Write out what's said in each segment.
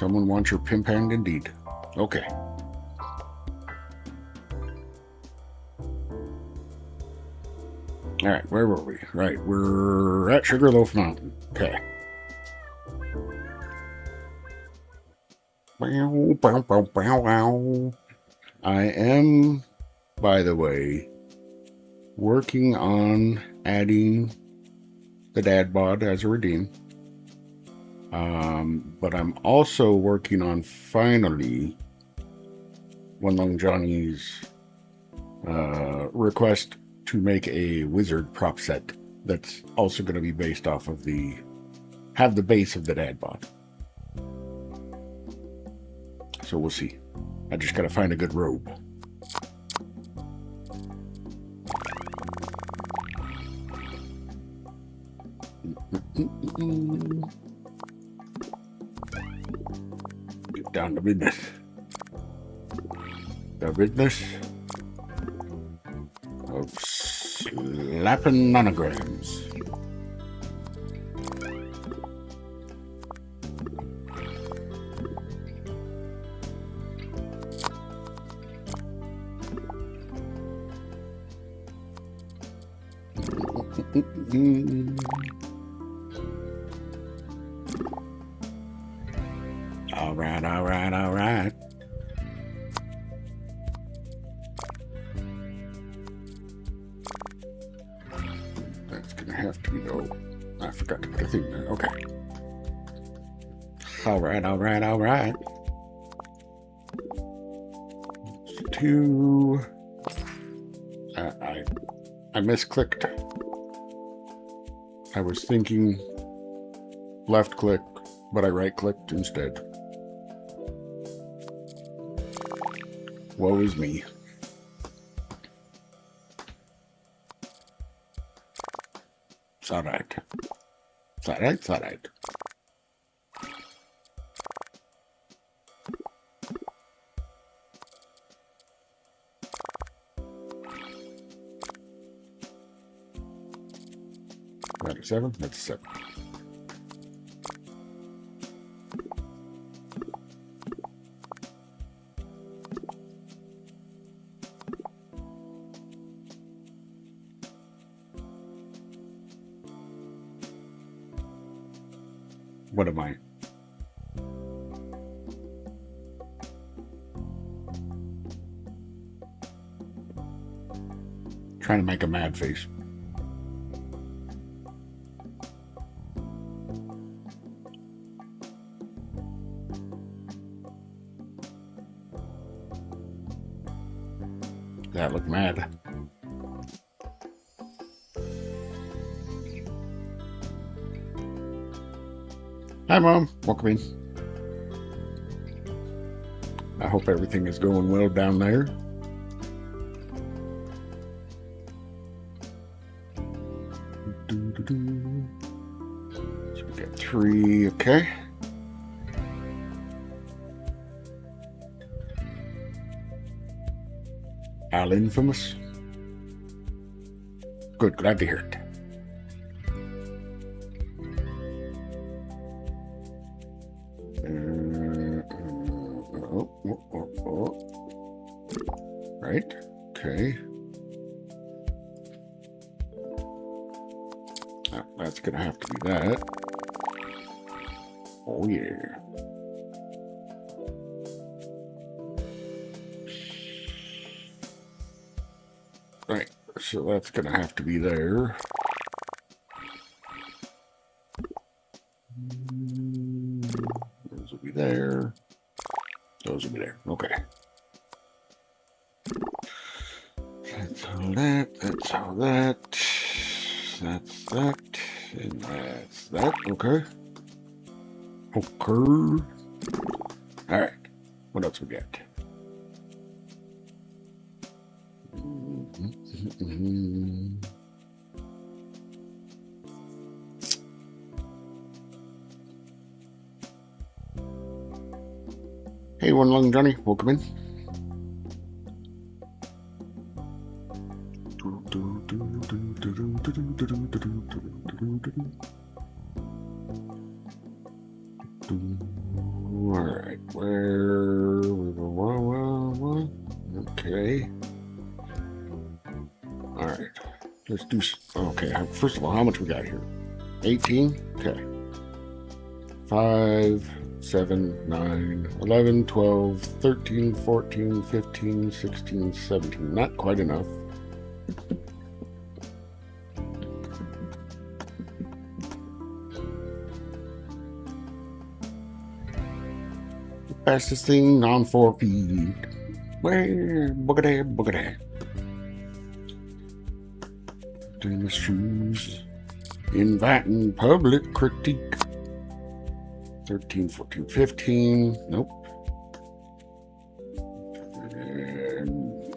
Someone wants your pimp hand indeed. Okay. Alright, where were we? Right, we're at Sugarloaf Mountain. Okay. Bow, bow, bow, bow, bow. I am, by the way, working on adding the dad bod as a redeem. But I'm also working on finally One Lung Johnny's request to make a wizard prop set that's also going to be based off of have the base of the dad bod. So we'll see. I just got to find a good robe. Get down to business. The business of slapping nonograms. All right, all right, all right. That's gonna have to be I forgot to put a thing there. Okay. All right, all right, all right. I misclicked. I was thinking left click, but I right clicked instead. Woe is me. It's alright. It's alright, it's alright. That a 7? That's a 7. What am I? Trying to make a mad face. That looked mad. Hi, Mom. Welcome in. I hope everything is going well down there. So we got 3, okay. Al Infamous. Good, glad to hear it. Right, okay. Oh, that's gonna have to be that. Oh yeah. Right, so that's gonna have to be there. Those will be there. Those will be there. Okay. That's all that. That's all that. That's that. And that's that. Okay. Okay. Alright. What else we got? Hey, One Lung Johnny, welcome in. Alright. where? Okay. All right. Let's do. Okay. First of all, how much we got here? 18. Okay. 5, 7, 9, 11, 12, 13, 14, 15, 16, 17. Not quite enough. Fastest thing on 4 feet. Where? Boogada, boogada. Tennis shoes. Inviting public critique. 13, 14, 15. Nope. And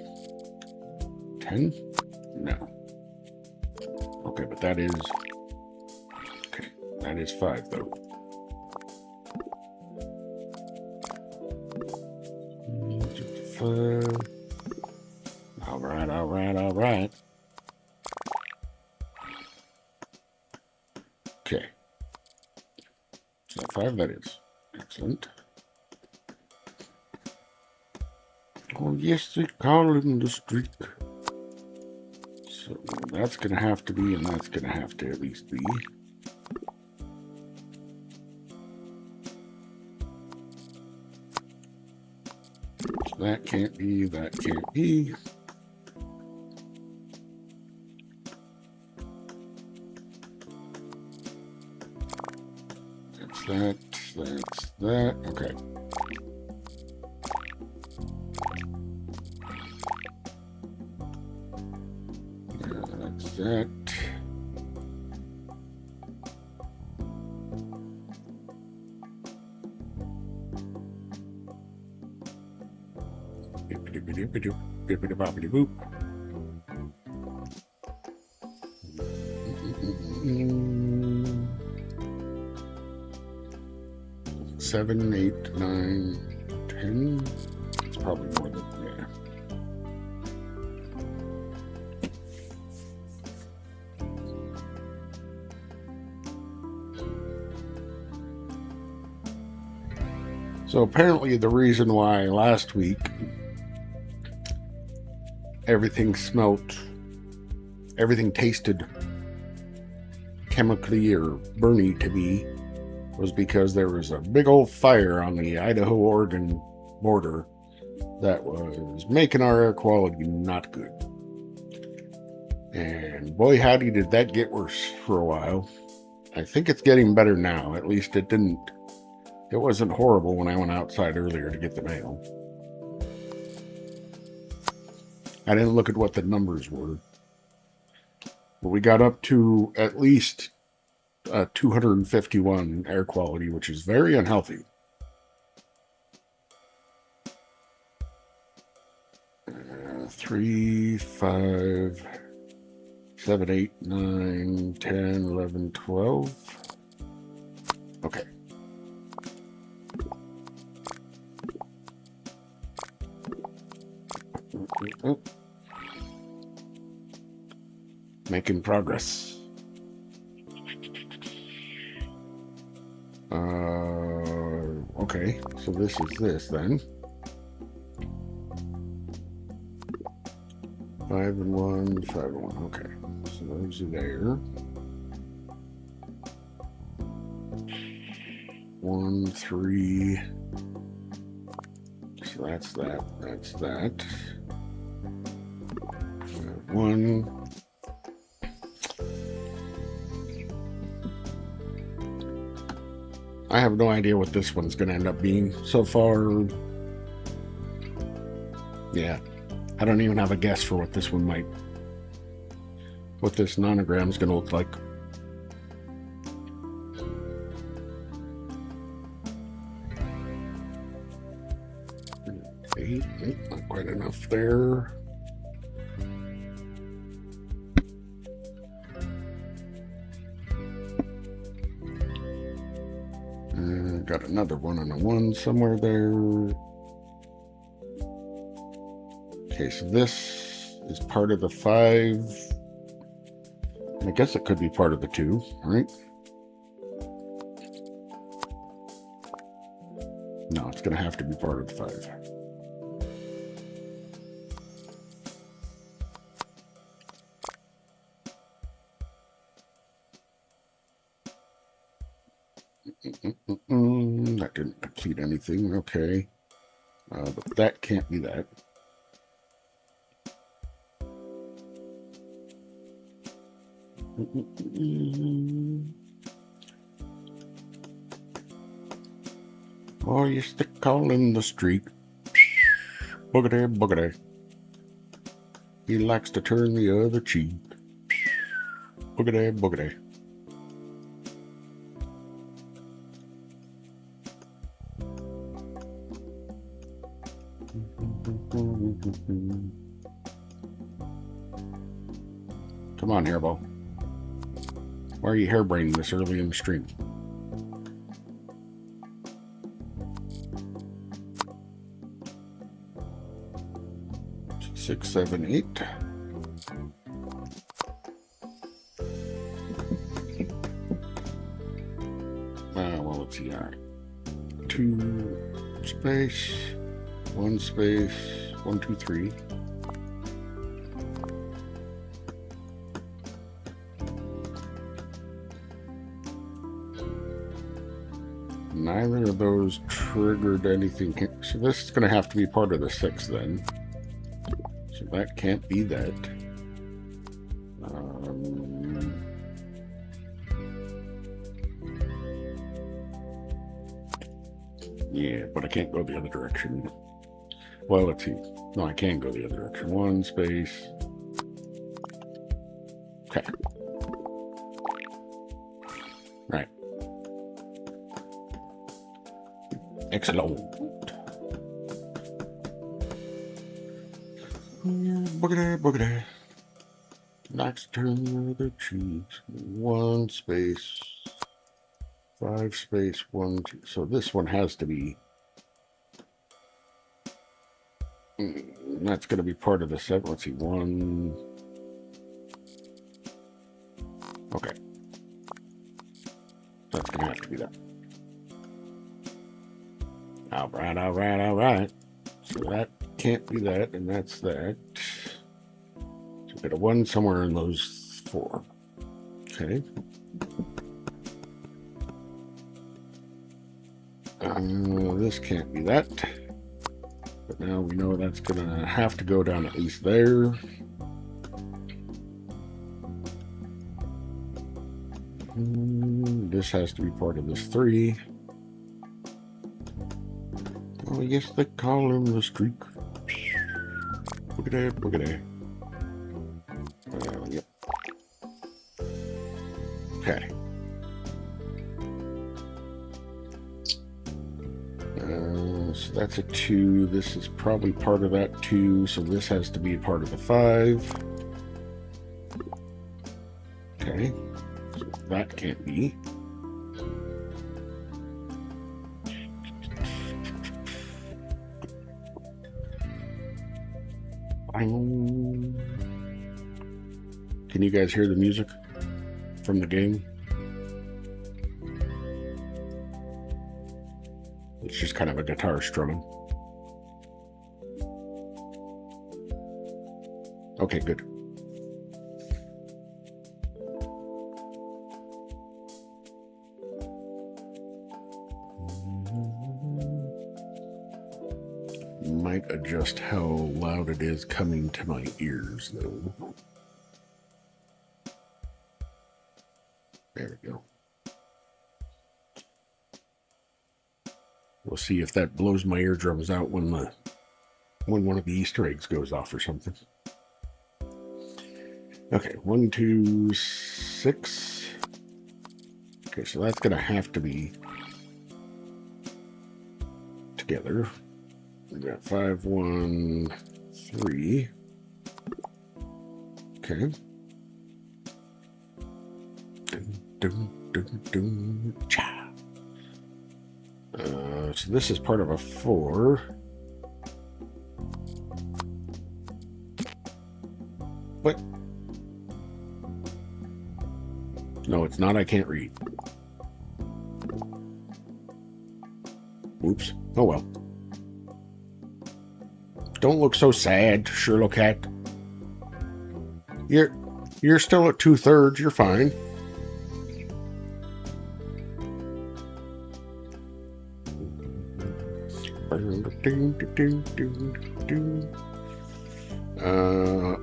10? No. Okay, but that is... Okay, that is 5, though. All right, all right, all right. Okay. So 5 that is. Excellent. Oh, yes, they call it the streak. So that's going to have to be, and that's going to have to at least be. So that can't be, that can't be. That's that. Okay. That's that. Bippity-bippity-boop. Bippity-boppity-boop. 7, 8, 9, 10. It's probably more than, yeah. So apparently the reason why last week everything tasted chemically or burny to me was because there was a big old fire on the Idaho-Oregon border that was making our air quality not good. And boy, howdy, did that get worse for a while. I think it's getting better now. At least it wasn't horrible when I went outside earlier to get the mail. I didn't look at what the numbers were. But we got up to at least 251 air quality, which is very unhealthy. Uh, 3, 5, 7, 8, 9, 10, 11, 12. Okay. Oh. Making progress. Okay, so this is this then. 5 and 1, 5 and 1. Okay, so those are there. 1, 3. So that's that. That's that. 1. I have no idea what this one's going to end up being. So far, yeah, I don't even have a guess for what this one what this nonogram is going to look like. Eight, not quite enough there. Got another 1 and a 1 somewhere there. Okay, so this is part of the 5. I guess it could be part of the 2, right? No, it's going to have to be part of the 5. That didn't complete anything. Okay. But that can't be that. Oh, you stick all in the street. Boogity, boogity. He likes to turn the other cheek. Boogity, boogity. Come on, HerrBawl. Why are you hairbraining this early in the stream? Six, 7, 8. Well, let's see. All right. 2 space, 1 space, 1, 2, 3. Neither of those triggered anything. So this is going to have to be part of the 6 then. So that can't be that. Yeah, but I can't go the other direction. Well, let's see. No, I can go the other direction. 1 space. Okay. Right. Excellent. Boogity, boogity. Likes to turn the cheeks. 1 space. 5 space, 1, 2. So this one has to be. That's going to be part of the 7. Let's see. 1. Okay. That's going to have to be that. All right, all right, all right. So that can't be that, and that's that. So we got a 1 somewhere in those 4. Okay. This can't be that. But now we know that's going to have to go down at least there. This has to be part of this 3. Oh, yes, they call him the streak. Boogity, boogity. Yep. Okay. So that's a 2. This is probably part of that 2. So this has to be a part of the 5. Okay. So that can't be. Can you guys hear the music from the game? It's just kind of a guitar strumming. Okay, good. Might adjust how loud it is coming to my ears, though. There we go. We'll see if that blows my eardrums out when one of the Easter eggs goes off or something. Okay, 1, 2, 6. Okay, so that's gonna have to be together. We got 5, 1, 3. Okay. Dun, dun, dun, dun, cha. So this is part of a 4. What? No, it's not. I can't read. Oops. Oh well. Don't look so sad, SherloCAT. You're still at 2/3. You're fine.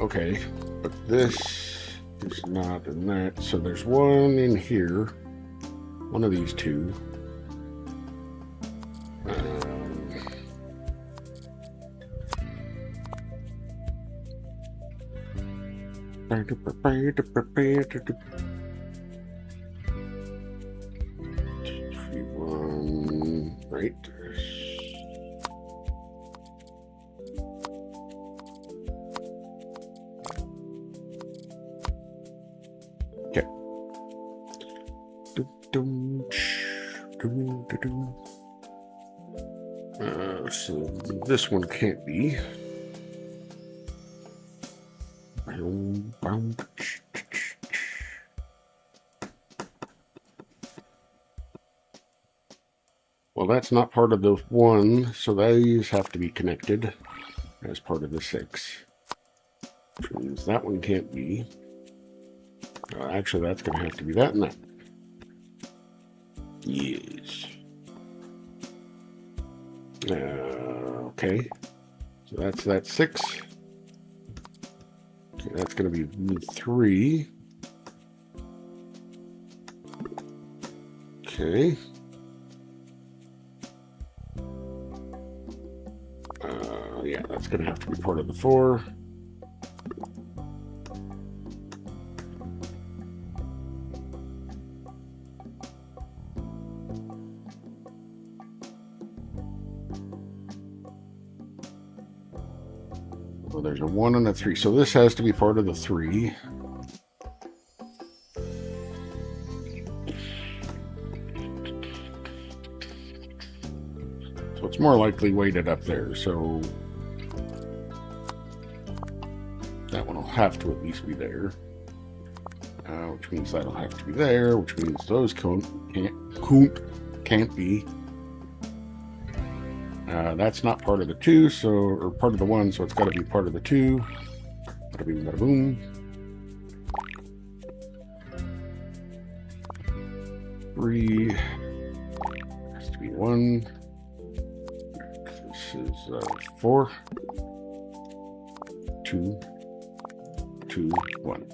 Okay, but this is not in that. So there's one in here. One of these two. Right. Okay. So this one can't be. Well, that's not part of the one, so these have to be connected as part of the 6. Which means that one can't be. Actually, that's going to have to be that and that. Yes. Okay. So that's that 6. Okay, that's going to be 3. Okay. Yeah, that's going to have to be part of the 4. Well, there's a 1 and a 3. So this has to be part of the 3. So it's more likely weighted up there. So that one will have to at least be there. Which means that'll have to be there, which means those can't be. That's not part of the 2, so, or part of the 1, so it's got to be part of the 2. Bada boom, bada boom. 3 has to be 1. This is 4. 2, 2, 1.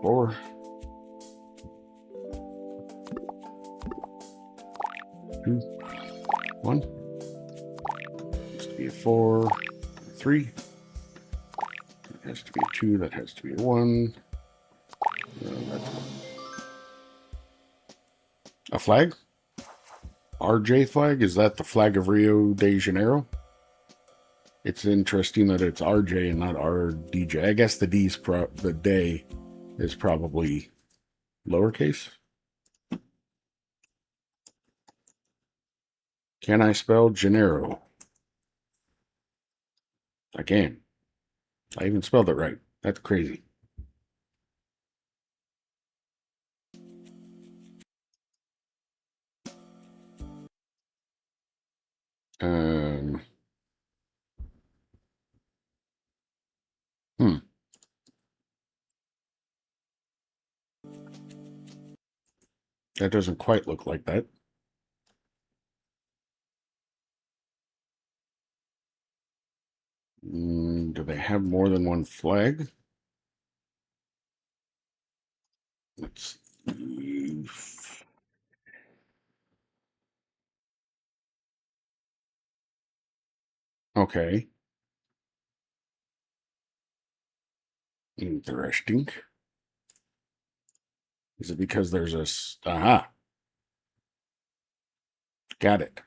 4. 2, 1. Has to be a 4, 3. It has to be a 2. That has to be a 1. That's 1. A flag? RJ flag? Is that the flag of Rio de Janeiro? It's interesting that it's RJ and not RDJ. I guess the D's the day is probably lowercase. Can I spell Janeiro? I can. I even spelled it right. That's crazy. That doesn't quite look like that. Do they have more than one flag? Let's see. Okay. Interesting. Is it because there's a... Aha. Got it.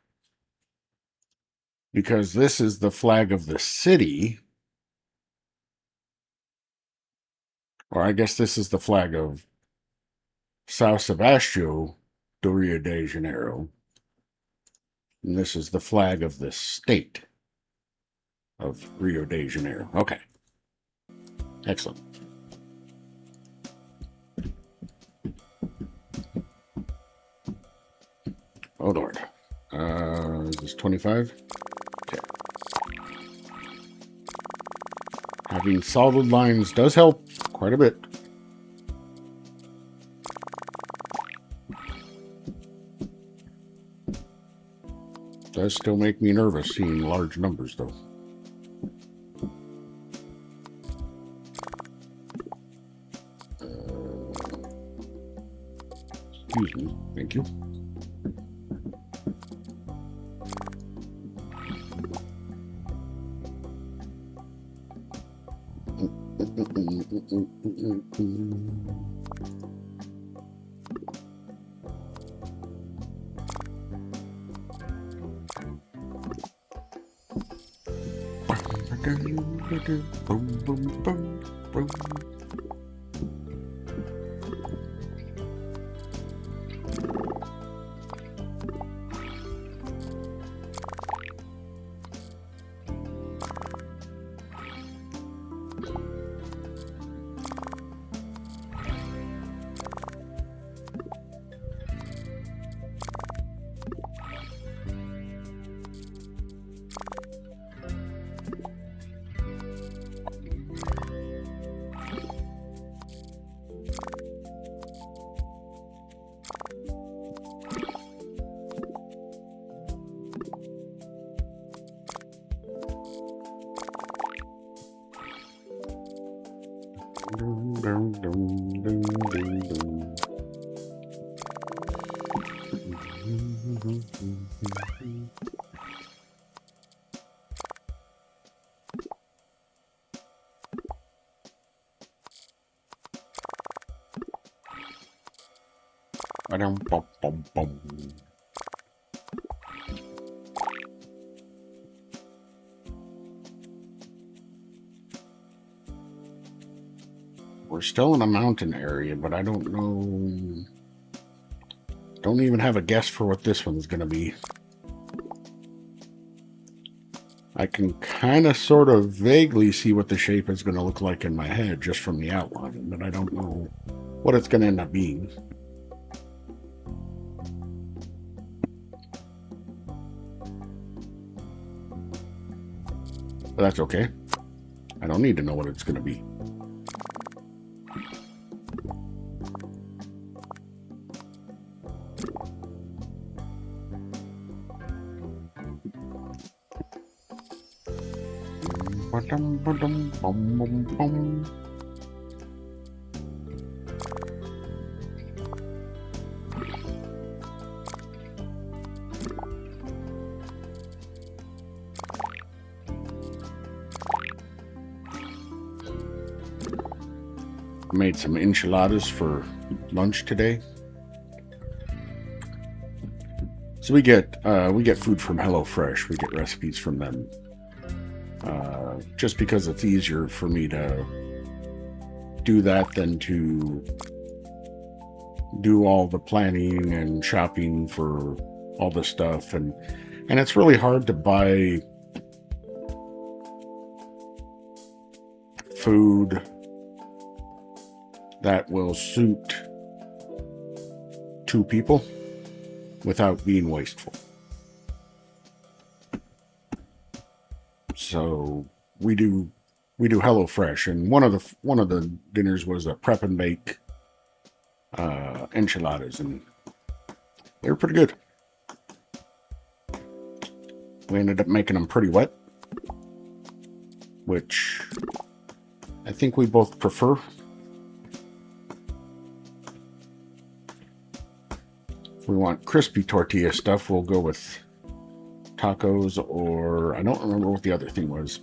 Because this is the flag of the city. Or I guess this is the flag of São Sebastião do Rio de Janeiro. And this is the flag of the state of Rio de Janeiro. Okay. Excellent. Oh Lord. Is this 25? Okay. Having solid lines does help quite a bit. Does still make me nervous seeing large numbers, though. Excuse me. Thank you. Boom, boom, boom, boom. We're still in a mountain area, but I don't know. Don't even have a guess for what this one's going to be. I can kind of sort of vaguely see what the shape is going to look like in my head just from the outline, but I don't know what it's going to end up being. But that's okay. I don't need to know what it's going to be. Made some enchiladas for lunch today. So we get food from HelloFresh. We get recipes from them. Just because it's easier for me to do that than to do all the planning and shopping for all the stuff, and it's really hard to buy food that will suit 2 people without being wasteful. So we do HelloFresh, and one of the dinners was a prep and bake enchiladas, and they were pretty good. We ended up making them pretty wet, which I think we both prefer. If we want crispy tortilla stuff, we'll go with tacos, or I don't remember what the other thing was.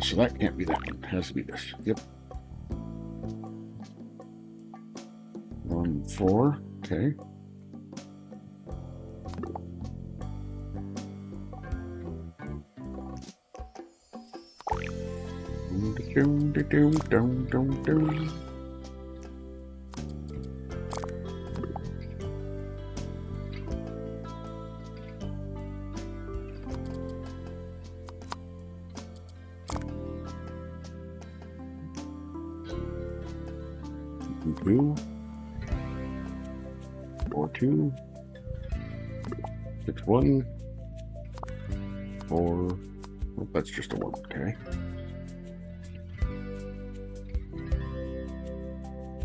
So that can't be that one. It has to be this. Yep. 1, 4. Okay. 2, 4, 2, 6, 1, 4. Oh, that's just a 1. Okay.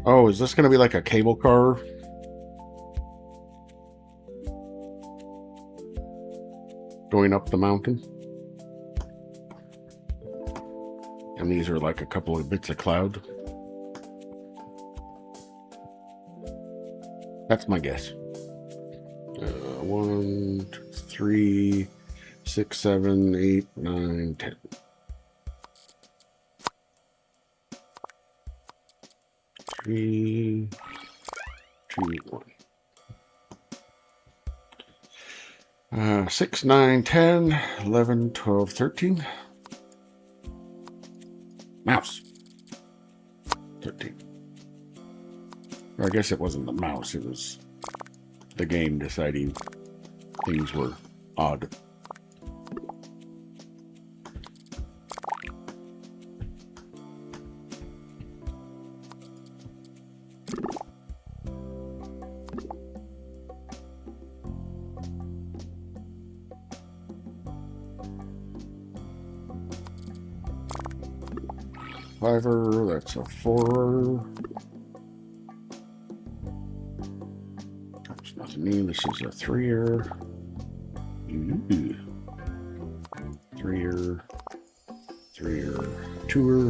Oh, is this going to be like a cable car? Going up the mountain? And these are like a couple of bits of cloud. That's my guess. 1, 2, 3, 6, 7, 8, 9, 10. 3, 2, 1. 6, 9, 10, 11, 12, 13. Mouse. 13. Or I guess it wasn't the mouse, it was the game deciding things were odd. Fiver, that's a 4. That's nothing new. This is a 3-er. 3-er. 3-er. 2-er.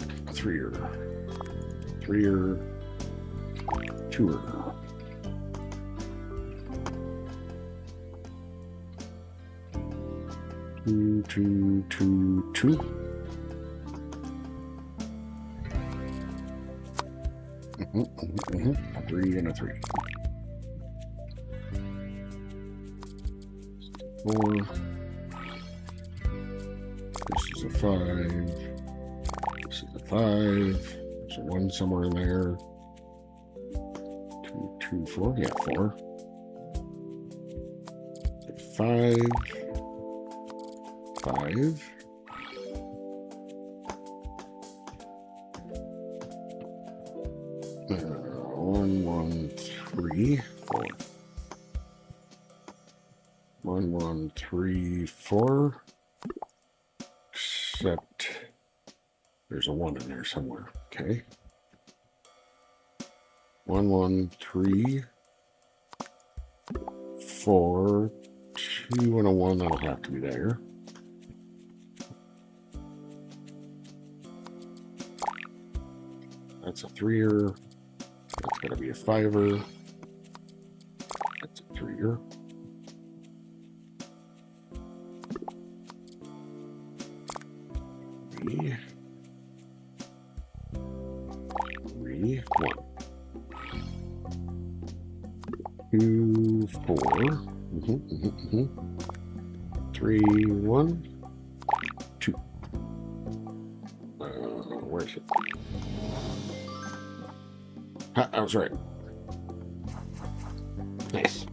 A 3-er. 3-er. 2-er. 2, 2, 2, 2. A 3 and a 3. 4. This is a 5. This is a 5. There's a 1 somewhere in there. 2, 2, 4. Yeah, 4. 5. 5. 1, 1, 3, 4. 1, 1, 3, 4. Except there's a 1 in there somewhere. Okay. 1, 1, 3, 4. 2 and a 1. That'll have to be there. That's a 3-er. That's going to be a 5-er. That's a 3-er. Three. 3, 1. 2, 4. 3, 1. 2. Where is it? Ha, I was right. Nice.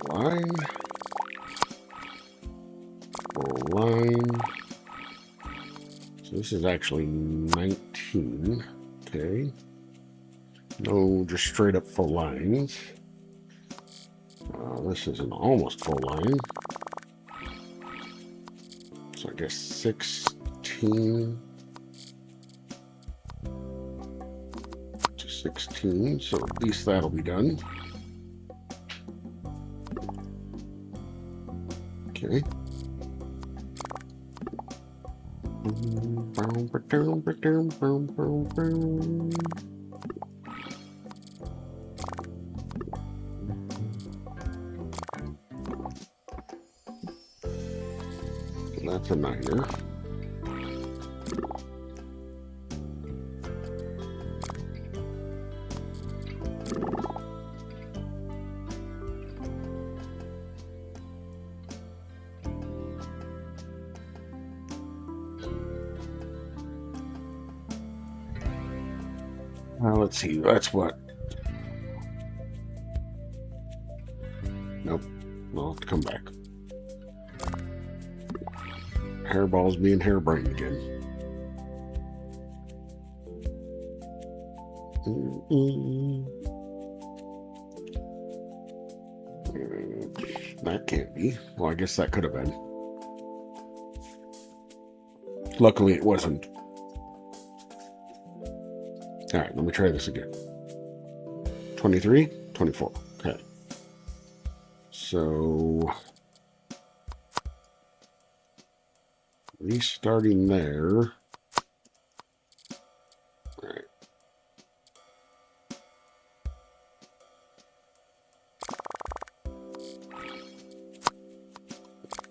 Line. Line. So this is actually 19. Okay. No, just straight up full lines. This is an almost full line. So I guess 16 to 16. So at least that'll be done. Okay. And that's a 9-er. Let's see, that's what? to come back. Hairball's being harebrained again. That can't be. Well, I guess that could have been. Luckily, it wasn't. All right, let me try this again. 23, 24. Okay. So, restarting there. All right.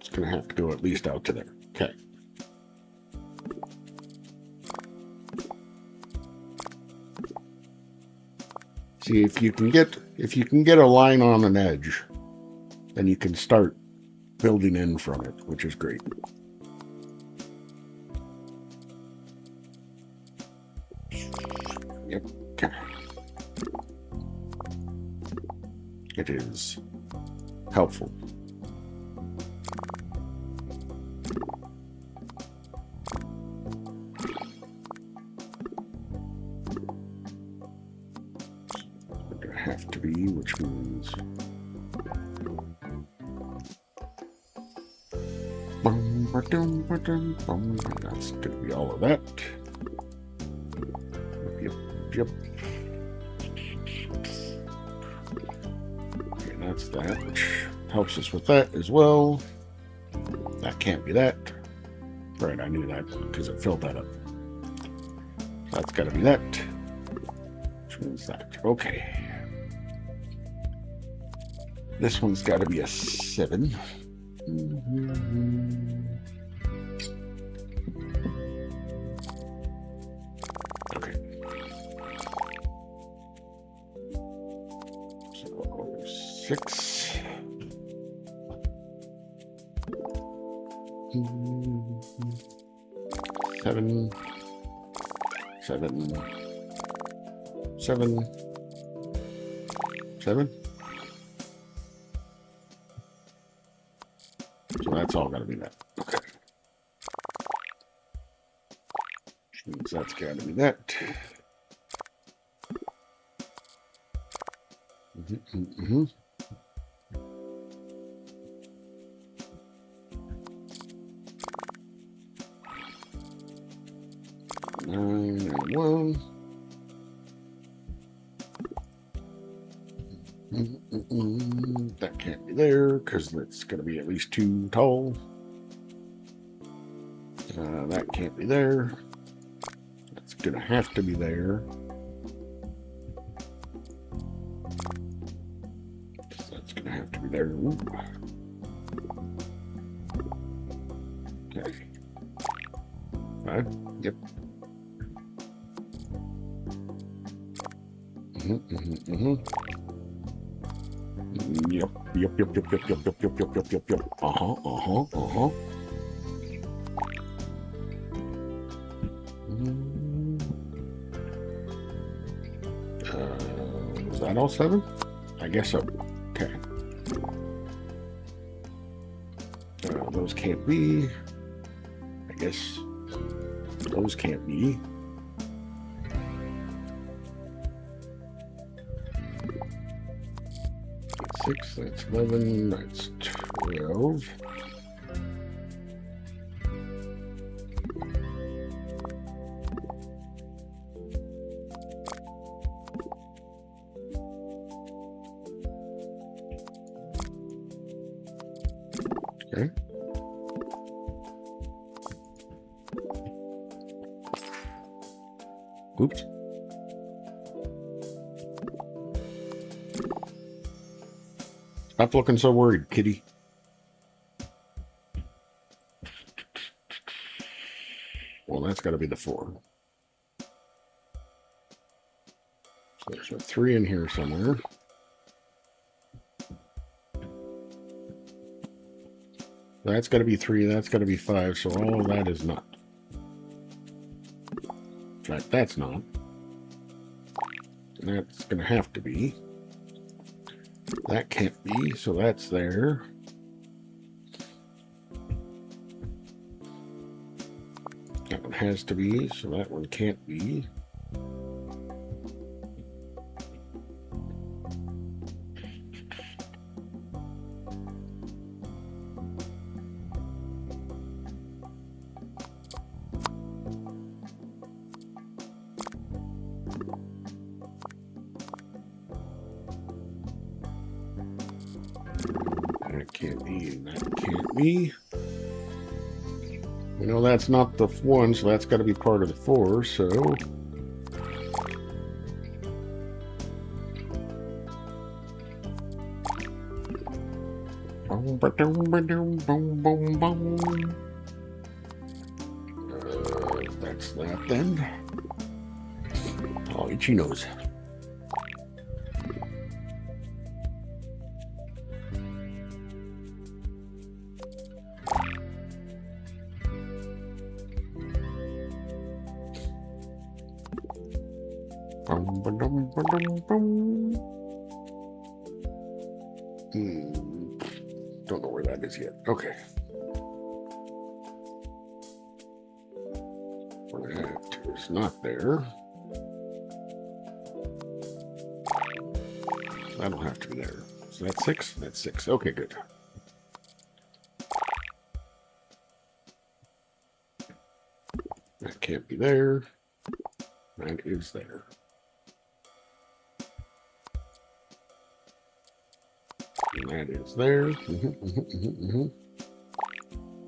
It's going to have to go at least out to there. Okay. See, if you can get a line on an edge, then you can start building in from it, which is great. Yep. Okay. It is helpful. Have to be, which means that's going to be all of that. Yep. Okay, that's that, which helps us with that as well. That can't be that. Right, I knew that because it filled that up. So that's got to be that, which means that. Okay. This one's got to be a 7. Okay. So 6. Seven. 7. So that's all got to be that. Okay. Which means that's got to be that. Mm-hmm. 9 and 1. That can't be there because that's going to be at least 2 tall. That can't be there. That's going to have to be there. That's going to have to be there. Ooh. Okay. 5. Yep. Yep. Is that all 7? I guess so. Okay. Those can't be. I guess those can't be. That's 6, that's 11, that's 12. Okay. Oops. Stop looking so worried, kitty. Well, that's got to be the 4. So there's a 3 in here somewhere. That's got to be 3, that's got to be 5, so all of that is not. In fact, that's not. And that's going to have to be. That can't be, so that's there. That one has to be, so that one can't be. That can't be, and that can't be. You know, that's not the 1, so that's got to be part of the 4, so... That's that then. Oh, itchy nose. Don't know where that is yet. Okay. That is not there. That'll have to be there. So that's 6? That's 6. Okay, good. That can't be there. That is there. And that is there.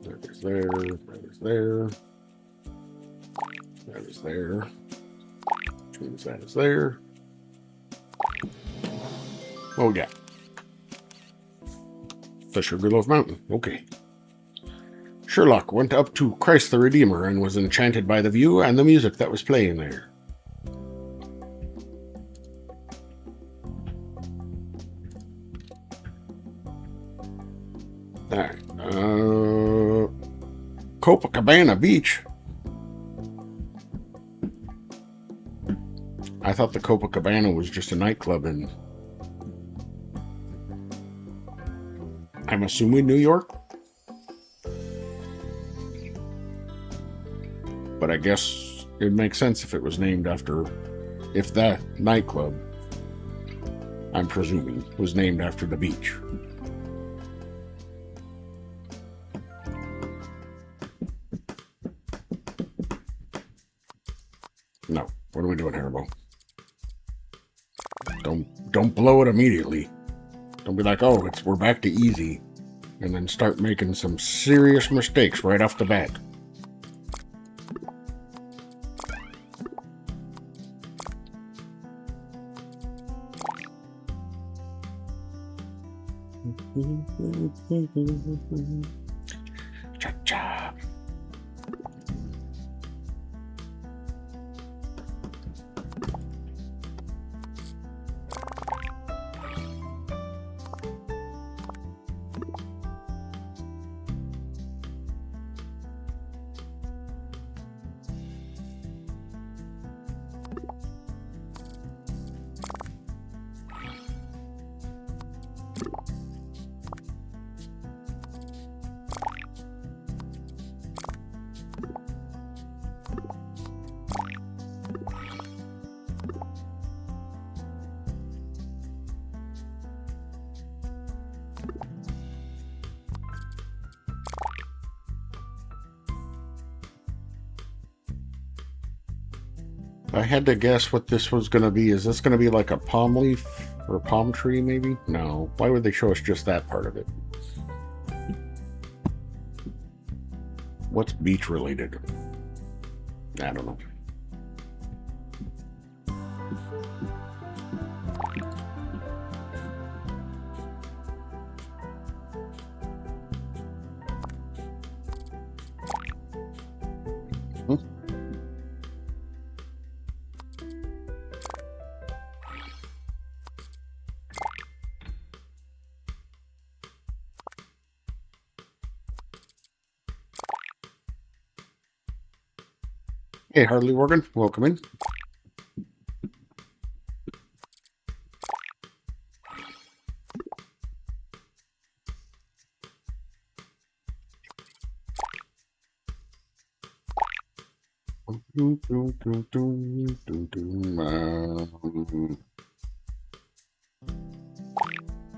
That is there. That is there. That is there. Which means that is there. Oh, yeah. The Sugarloaf Mountain. Okay. Sherlock went up to Christ the Redeemer and was enchanted by the view and the music that was playing there. Alright. Copacabana Beach. I thought the Copacabana was just a nightclub in, I'm assuming, New York? But I guess it makes sense if it was named after, if that nightclub, I'm presuming, was named after the beach. No. What are we doing, HerrBawl? Don't blow it immediately. Don't be like, oh, we're back to easy, and then start making some serious mistakes right off the bat. Cha-cha. I had to guess what this was going to be. Is this going to be like a palm leaf or a palm tree, maybe? No. Why would they show us just that part of it? What's beach related? I don't know. Hey, Harley Morgan, welcome in.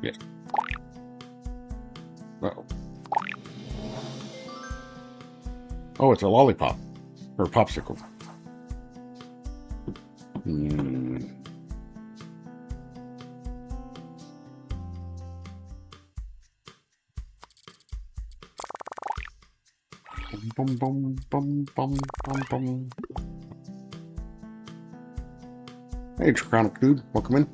Yeah. Uh-oh. Oh, it's a lollipop. Or a popsicle. Bum, bum, bum, bum, bum, bum. Hey, Draconic Dude. Welcome in.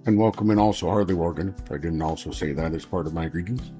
And welcome in also Harley Morgan. I didn't also say that as part of my greetings.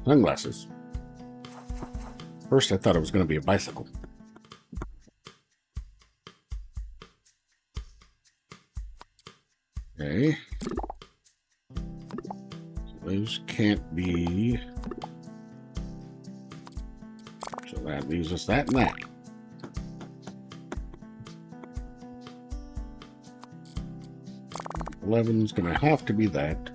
Sunglasses. First, I thought it was going to be a bicycle. Okay. So those can't be. So that leaves us that and that. $11's going to have to be that.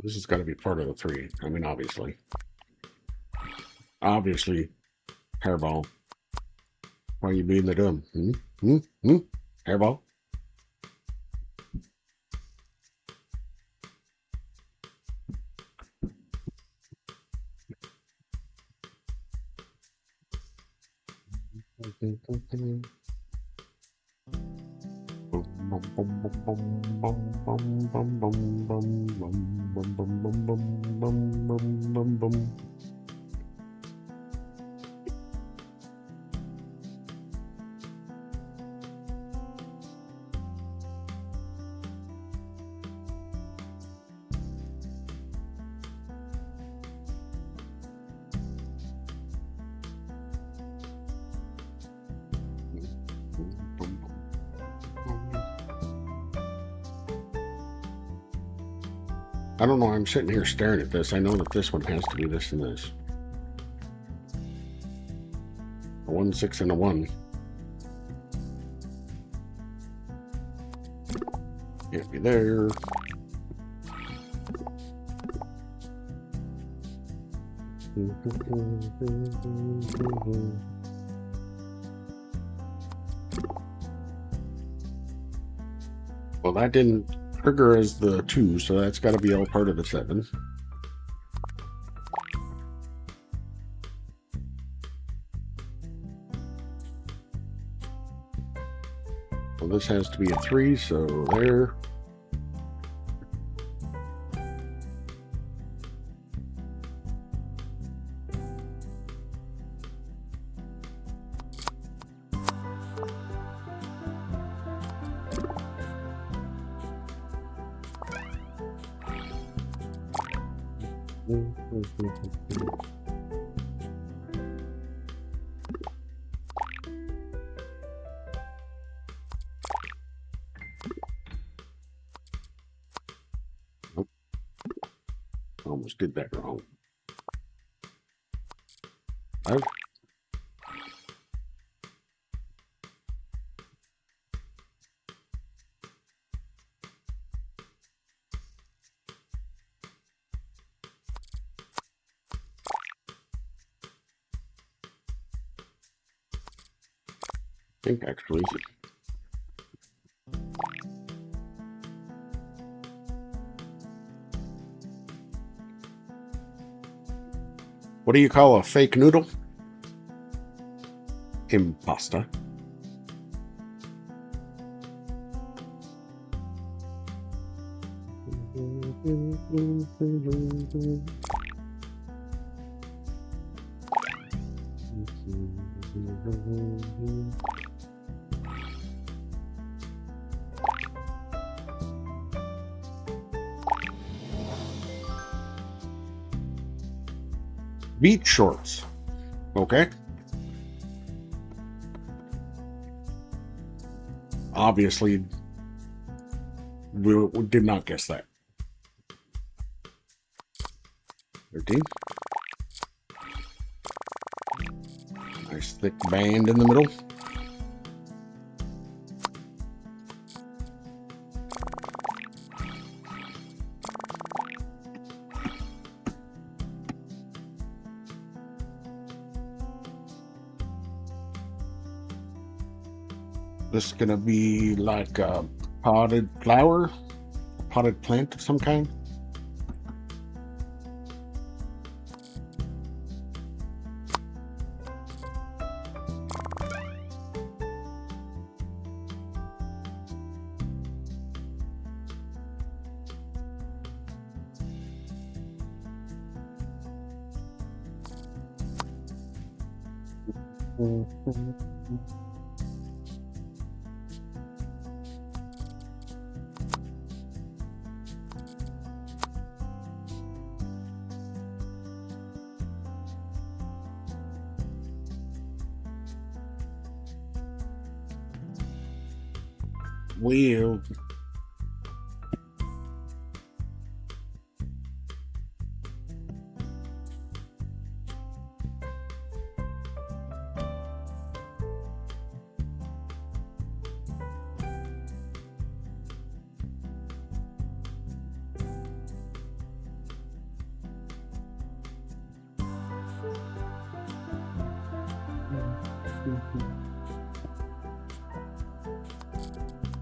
This has got to be part of the three. I mean, obviously. Obviously, HerrBawl. Why are you being the dumb? HerrBawl. I don't know, I'm sitting here staring at this. I know that this one has to be this and this. A 1, 6, and a 1. Can't be there. Well, that didn't trigger as the 2, so that's got to be all part of the 7. Well, this has to be a 3, so there. Nope. Almost did that wrong. I think actually. What do you call a fake noodle? Impasta. Beach shorts. Okay. Obviously, we did not guess that. 13. Nice thick band in the middle. This is gonna be like a potted flower, a potted plant of some kind. Well,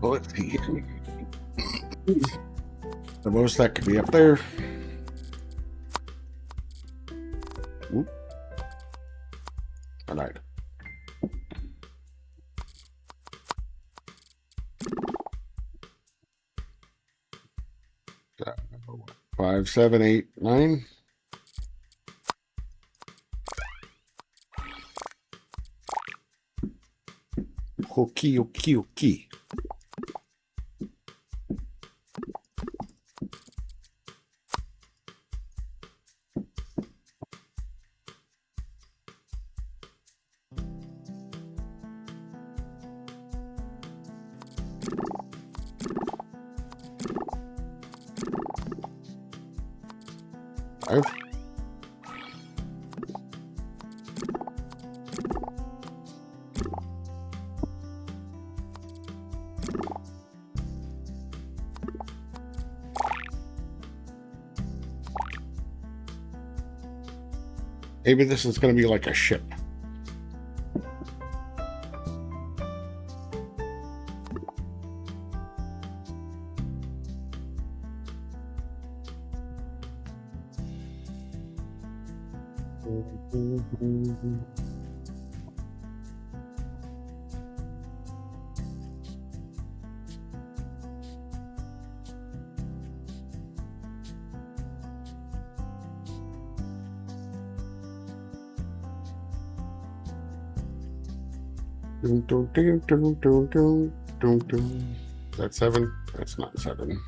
Well, let's see. The most that could be up there. Whoop. All right. 5, 7, 8, 9. Okay, okay, okay. Five. Maybe this is going to be like a ship. Is that 7? That's not 7.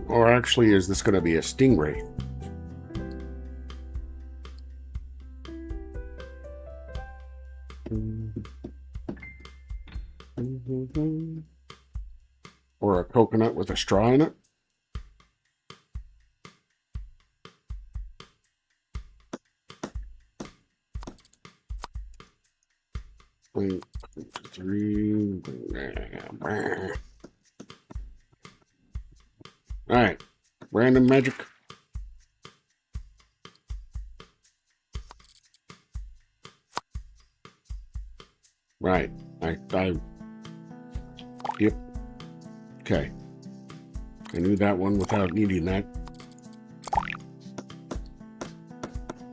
Or actually, is this going to be a stingray? Or a coconut with a straw in it? Wait, 3. All right, random magic. Right, yep. Okay, I knew that one without needing that.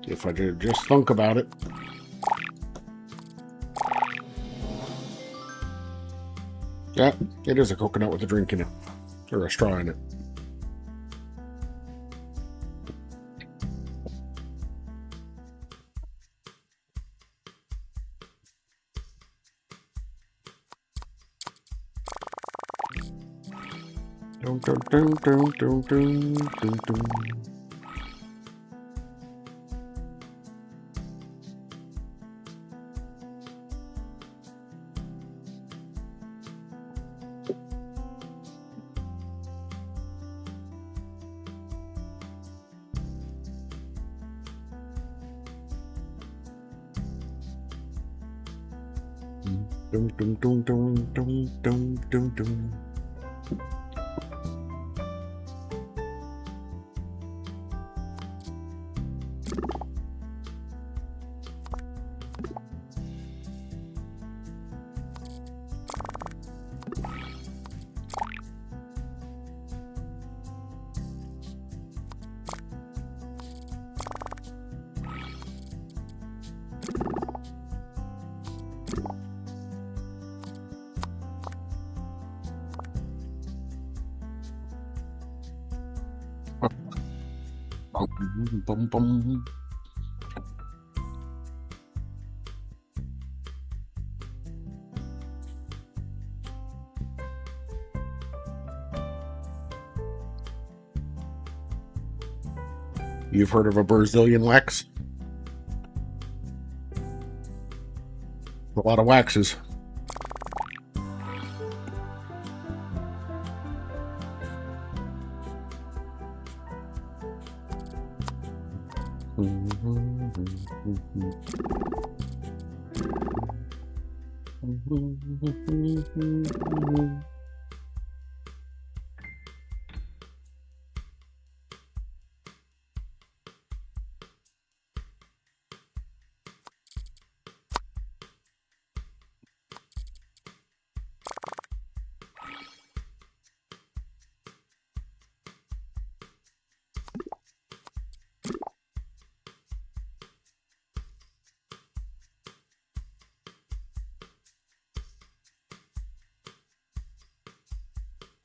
If I did just think about it. Yeah, it is a coconut with a drink in it, or a straw in it. Dun, dun, dun, dun, dun, dun, dun, dun. Dum, dum, dum, dum, dum, dum, dum, dum. Bum, bum, bum. You've heard of a Brazilian wax? A lot of waxes.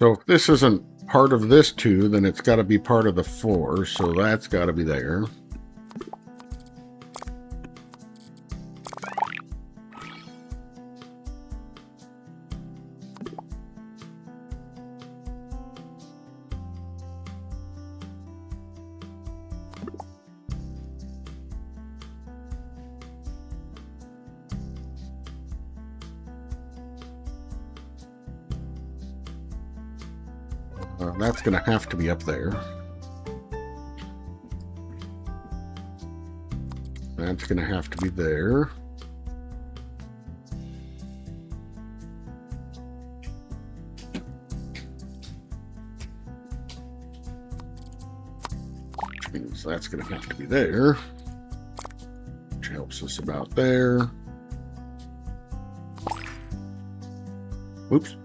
So if this isn't part of this 2, then it's got to be part of the 4, so that's got to be there. That's going to have to be up there. That's going to have to be there. Which means that's going to have to be there. Which helps us about there. Oops.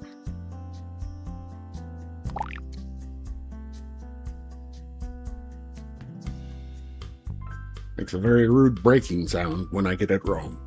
Makes a very rude breaking sound when I get it wrong.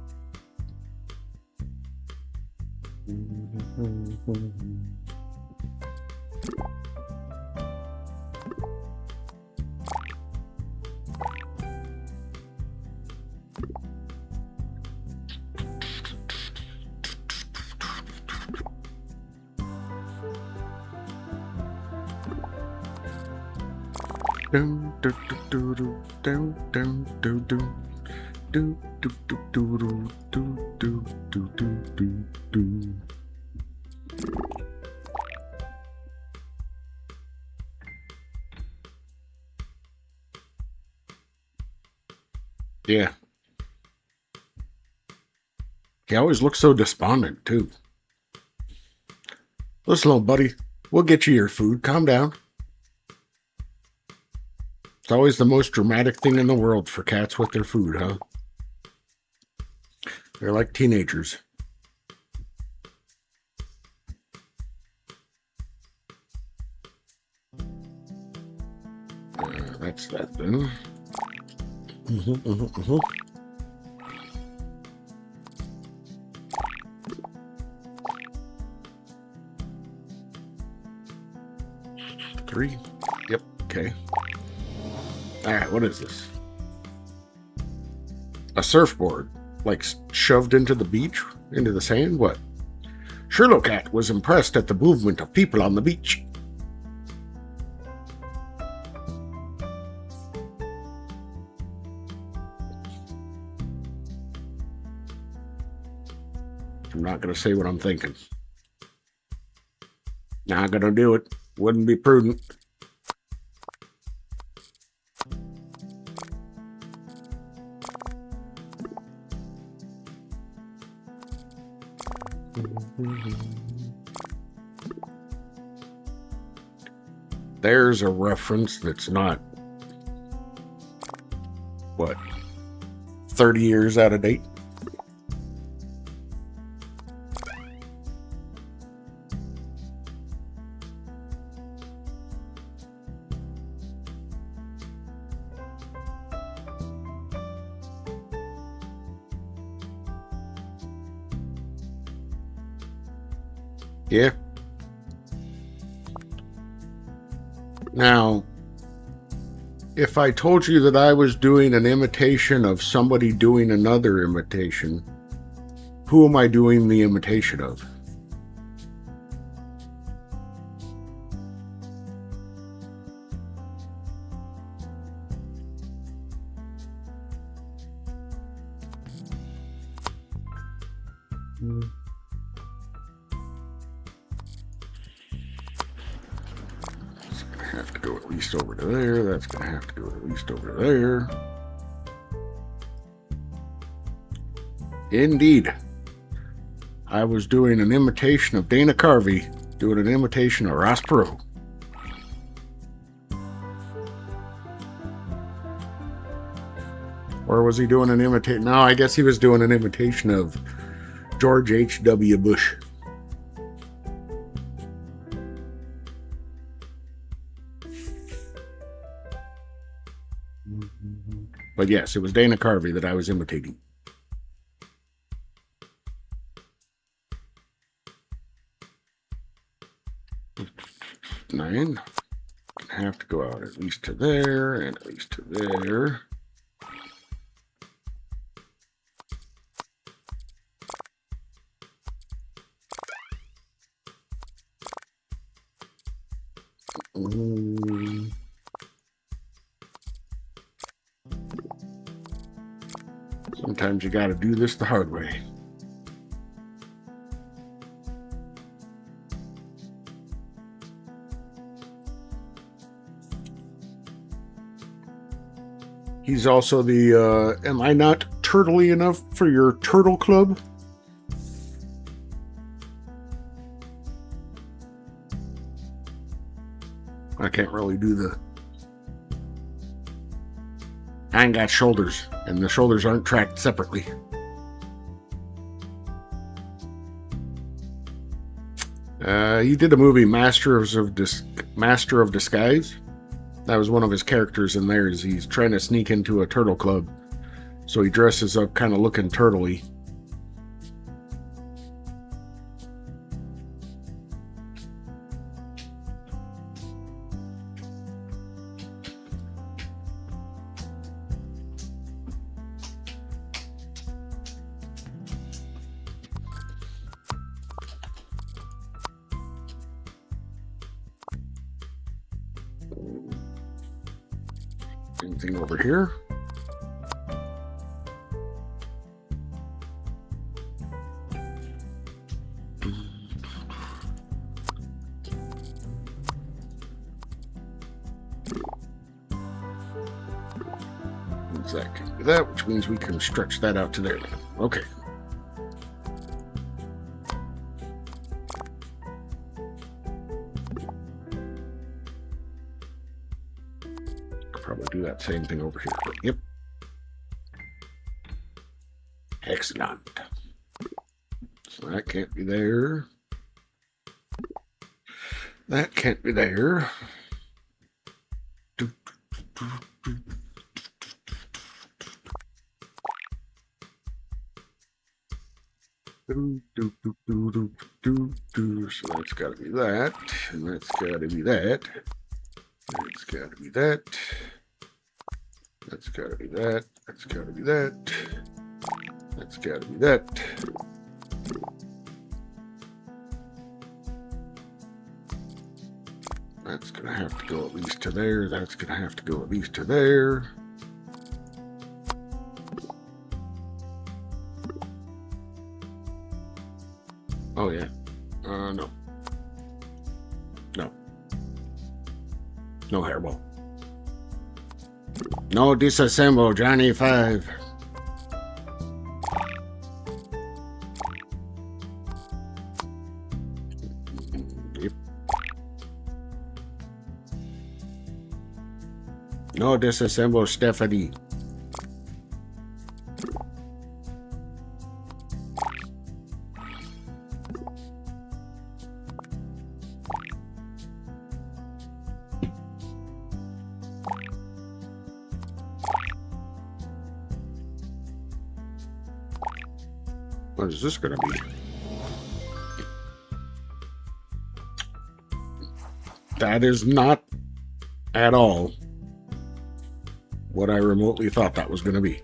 Yeah. He always looks so despondent, too. Listen, little buddy, we'll get you your food. Calm down. It's always the most dramatic thing in the world for cats with their food, huh? They're like teenagers. That's that then. Three. Yep, okay. Alright, what is this? A surfboard. Like shoved into the beach? Into the sand? What? SherloCAT was impressed at the movement of people on the beach. I'm not going to say what I'm thinking. Not going to do it. Wouldn't be prudent. There's a reference that's not, what, 30 years out of date? Yeah. Now, if I told you that I was doing an imitation of somebody doing another imitation, who am I doing the imitation of? Have to go at least over to there. That's going to have to go at least over there. Indeed. I was doing an imitation of Dana Carvey, doing an imitation of Ross Perot. Or was he doing an imitation? No, I guess he was doing an imitation of George H.W. Bush. But yes, it was Dana Carvey that I was imitating. Nine. Have to go out at least to there and at least to there. Sometimes you got to do this the hard way. He's also the, am I not turtly enough for your turtle club? I can't really do the... I ain't got shoulders, and the shoulders aren't tracked separately. He did the movie Master of Disguise. That was one of his characters in there. Is he's trying to sneak into a turtle club, so he dresses up kind of looking turtley. Anything over here? Exactly that, which means we can stretch that out to there. Okay. Probably do that same thing over here. Yep. Excellent. So that can't be there. That can't be there. So that's got to be that, and that's got to be that. That's got to be that. That's got to be that. That's got to be that. That's got to be that. That's going to have to go at least to there. That's going to have to go at least to there. Oh, yeah. No. No. No HerrBawl. No disassemble, Johnny 5. Yep. No disassemble, Stephanie. What is this going to be? That is not at all what I remotely thought that was going to be.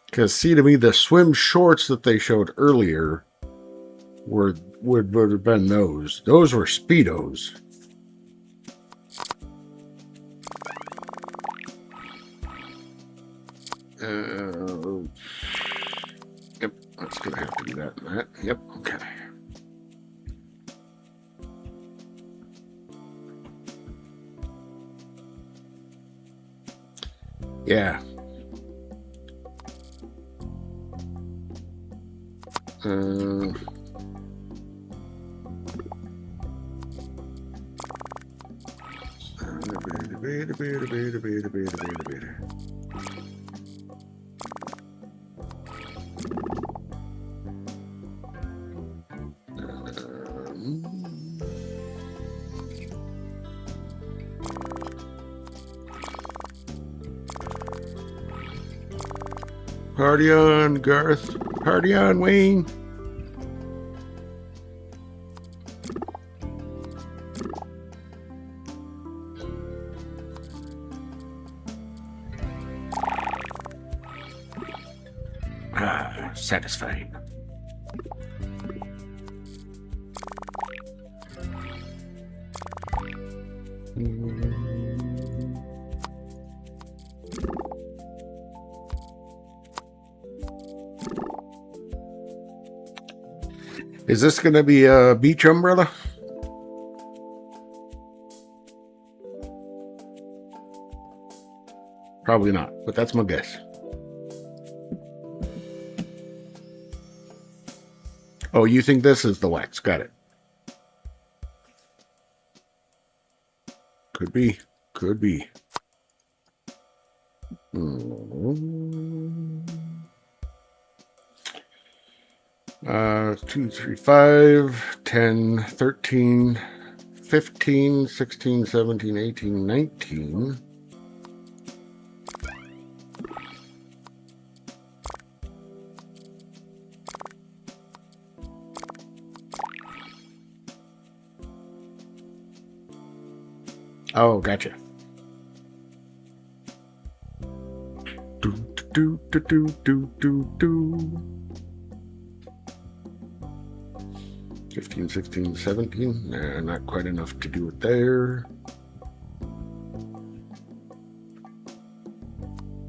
Because, see, to me, the swim shorts that they showed earlier would have been those. Those were Speedos. Yep, that's going to have to be that and that. Yep, okay. Yeah, Uh, Party on, Garth. Party on, Wayne. Ah, satisfying. Is this going to be a beach umbrella? Probably not, but that's my guess. Oh, you think this is the wax? Got it. Could be. Could be. 2, 3, 5, 10, 13, 15, 16, 17, 18, 19. Oh, gotcha. Do. 15, 16, 17. Nah, not quite enough to do it there.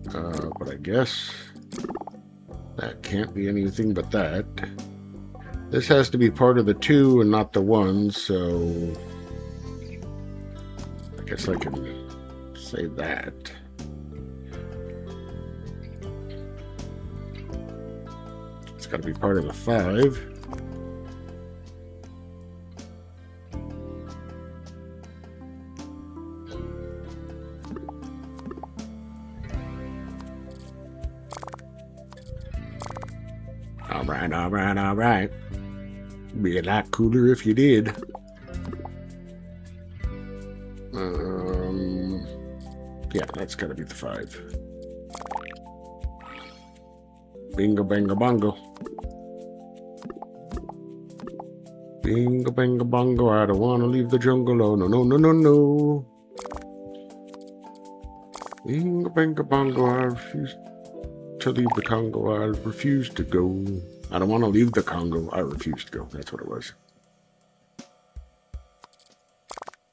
But I guess that can't be anything but that. This has to be part of the 2 and not the 1, so I guess I can say that. It's got to be part of the 5. All right. Be a lot cooler if you did. Yeah, that's gotta be the 5. Bingo, bango, bongo. Bingo, bango, bongo. I don't wanna leave the jungle. Oh, no. Bingo, bango, bongo. I refuse to leave the Congo. I refuse to go. I don't want to leave the Congo. I refuse to go. That's what it was.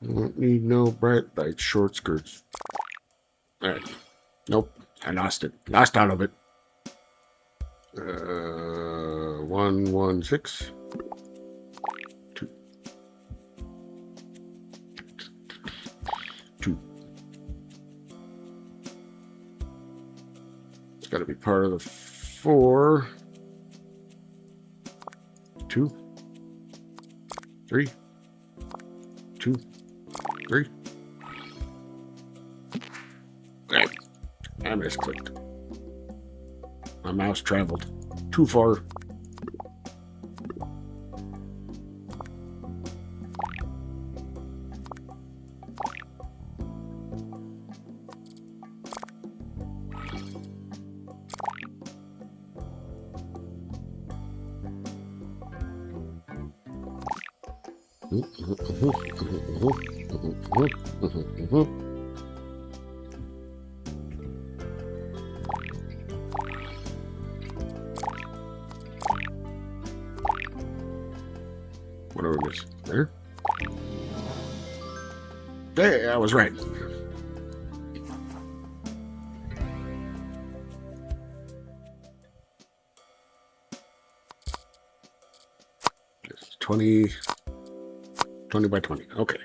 I don't need no bright lights, short skirts. All right. Nope. I lost it. Lost all of it. 1, 1, 6. 2. 2. It's got to be part of the 4. 2, 3, 2, 3. Right. I misclicked. My mouse traveled too far. What are we missing? There? Hey, I was right. It's 20 by 20. Okay.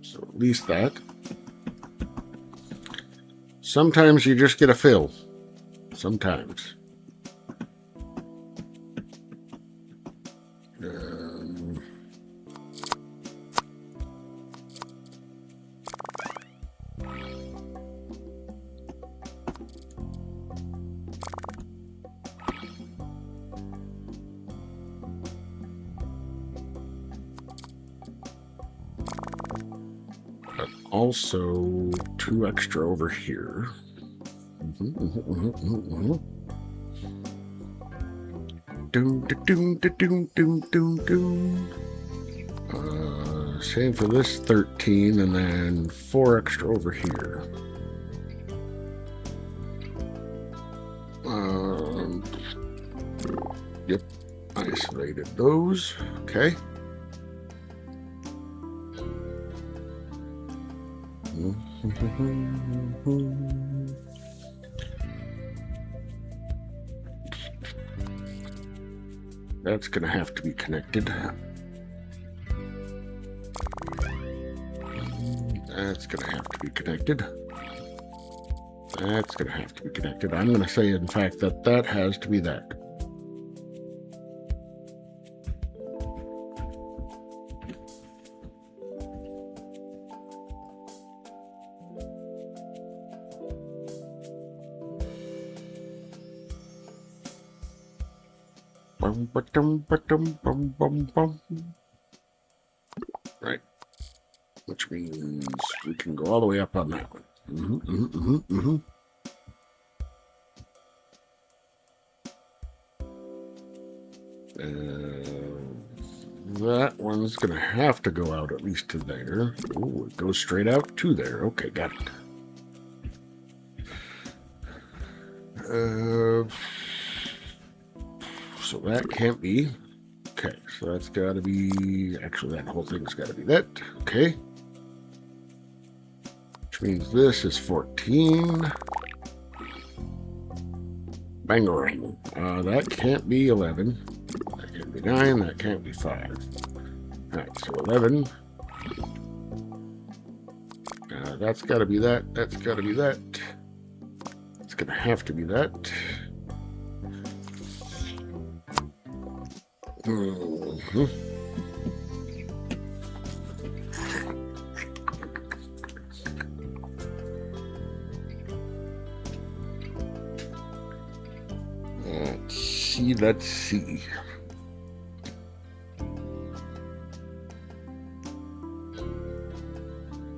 So at least that. Sometimes you just get a fill. sometimes. Also, 2 extra over here. Same for this 13, and then 4 extra over here. Yep, isolated those. Okay. That's going to have to be connected. That's going to have to be connected. That's going to have to be connected. I'm going to say, in fact, that that has to be that. Right. Which means we can go all the way up on that one. That one's going to have to go out at least to there. Oh, it goes straight out to there. Okay, got it. So that can't be. Okay, so that's got to be... Actually, that whole thing's got to be that. Okay. Which means this is 14. Bangarang. That can't be 11. That can't be 9. That can't be 5. Alright, so 11. That's got to be that. That's got to be that. It's going to have to be that. Let's see.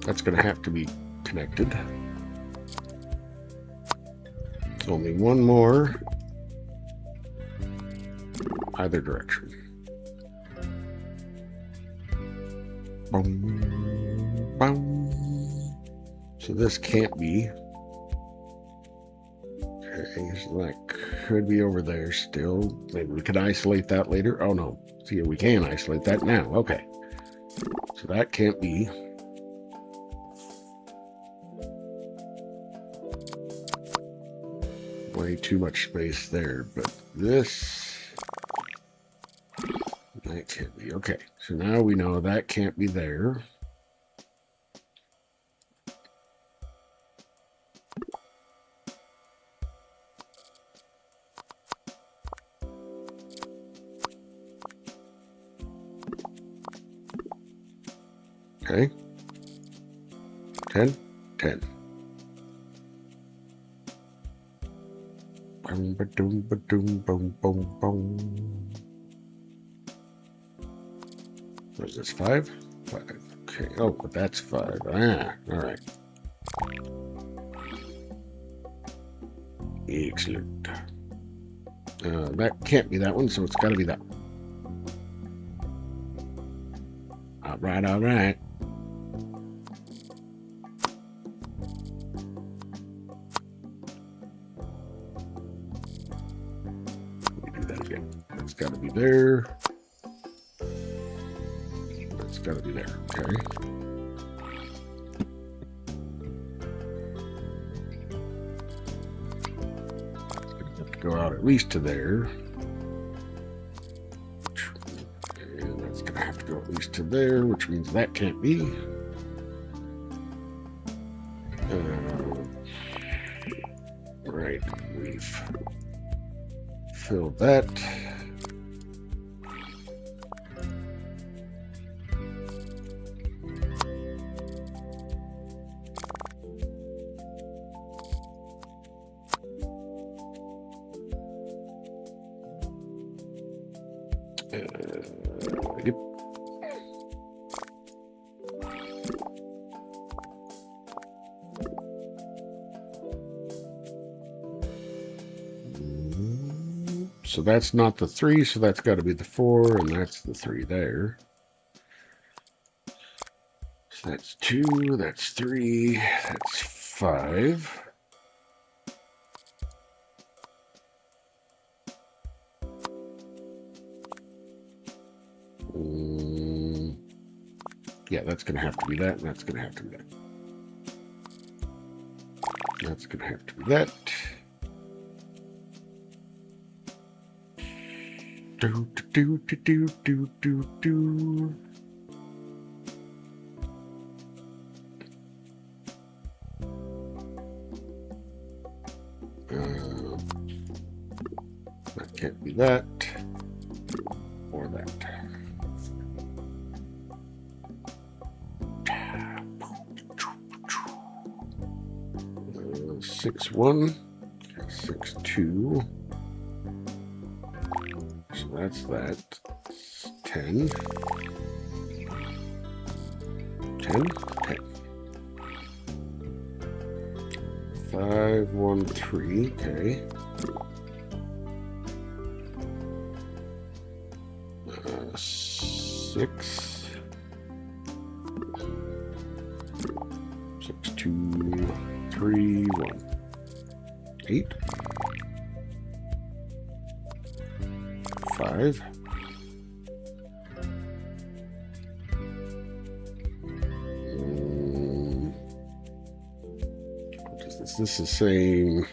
That's going to have to be connected. It's only one more. Either direction. Boom, boom. So this can't be. Okay, so that could be over there still. Maybe we could isolate that later. Oh no. See, we can isolate that now. Okay. So that can't be. Way too much space there, but this. That can't be. Okay, so now we know that can't be there. Okay. 10, 10. Boom, ba-doom, ba-doom, boom, boom, boom. What is this, 5? 5. Okay. Oh, but that's 5. Ah, all right. Excellent. That can't be that one, so it's got to be that one. All right, all right. Let me do that again. It's got to be there. Got to be there, okay. It's going to have to go out at least to there. And that's going to have to go at least to there, which means that can't be. Right. We've filled that. Yep. So that's not the 3, so that's got to be the 4, and that's the 3 there. So that's 2, that's 3, that's 5. Yeah, that's going to have to be that, and that's going to have to be that. That's going to have to be that. Do, do, do, do, do, do, do. That can't be that, or that. 6, 1, 6, 2. So that's that. 10. 10. 10. 5, 1, 3. Okay. 6. 6, 2, 3, 1. 8. 5. What is this? This is saying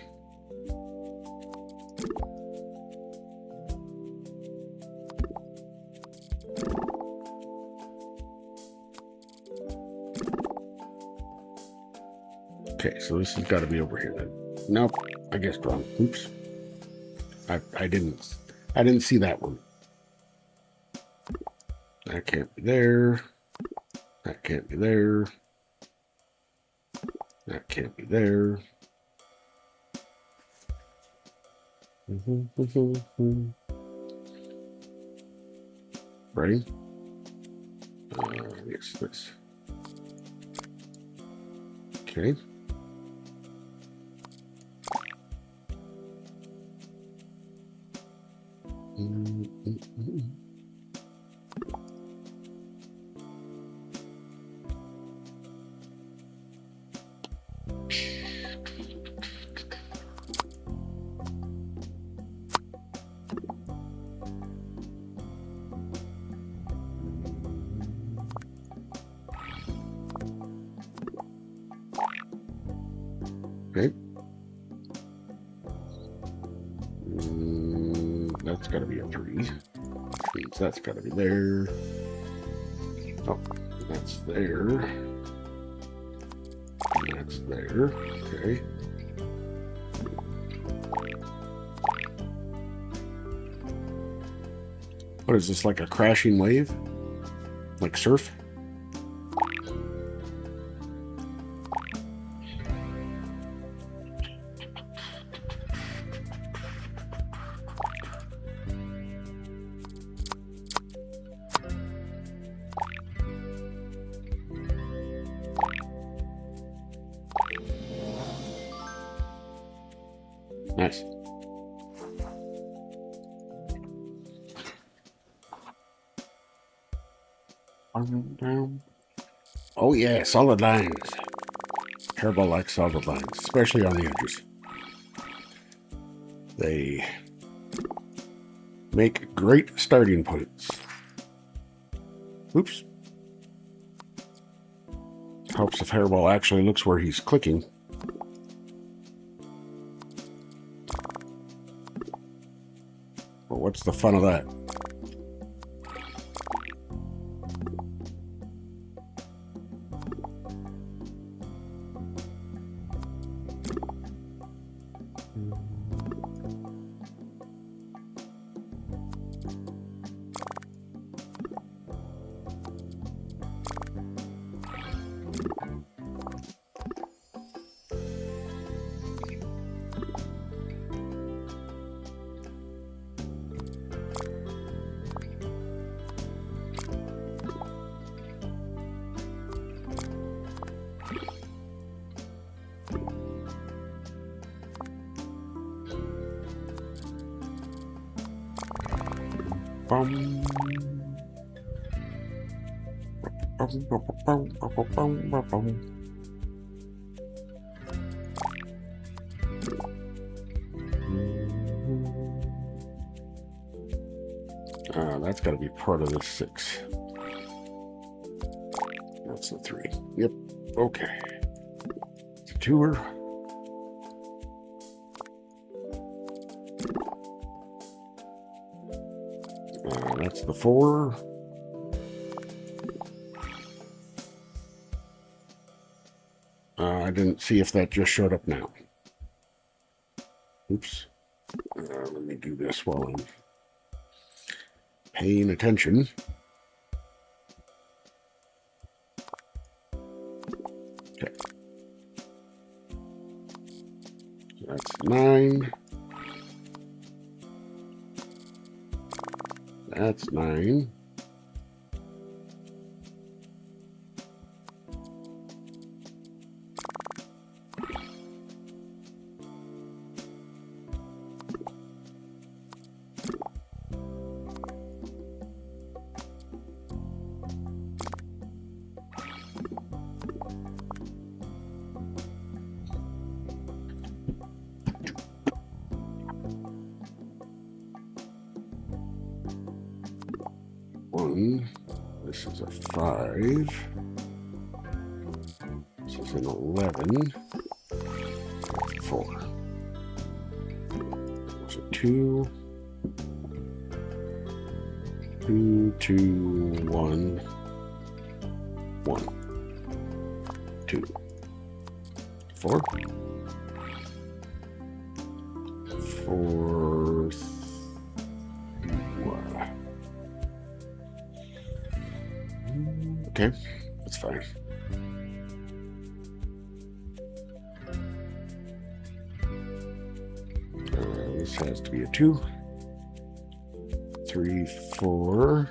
okay, so this has got to be over here then. Nope, I guessed wrong. Oops. I didn't see that one. That can't be there. That can't be there. That can't be there. Ready? Yes, this. Okay. Okay. That's got to be a 3. Means that's got to be there. Oh, that's there. That's there. Okay. What is this, like a crashing wave? Like surf? Nice. Oh yeah, solid lines. HerrBawl likes solid lines, especially on the edges. They make great starting points. Oops. Helps if HerrBawl actually looks where he's clicking. But what's the fun of that? That's got to be part of the 6. That's the 3. Yep. Okay. It's a 2er. That's the 4. I didn't see if that just showed up now. Oops. Let me do this while I'm paying attention. Okay. So that's 9. That's 9. This is a 5. This is an 11. 4. There's a 2. 2, 2, 1. 1. 2. 4. 4. Okay, that's fine. This has to be a 2. 3, 4.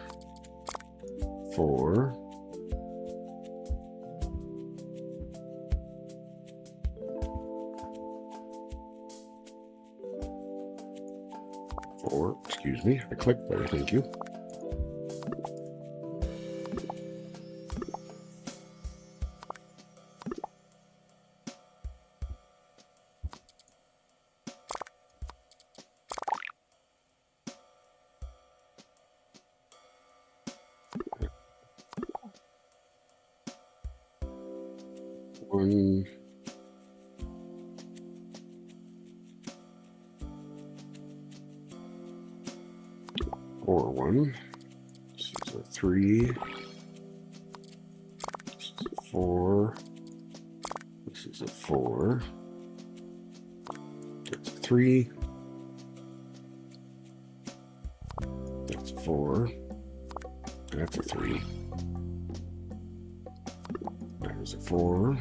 4. 4. Excuse me, I clicked there, thank you. One. Or 1. This is a 3. This is a 4. This is a 4. That's a 3. That's a 4. That's a 3. That is a 4.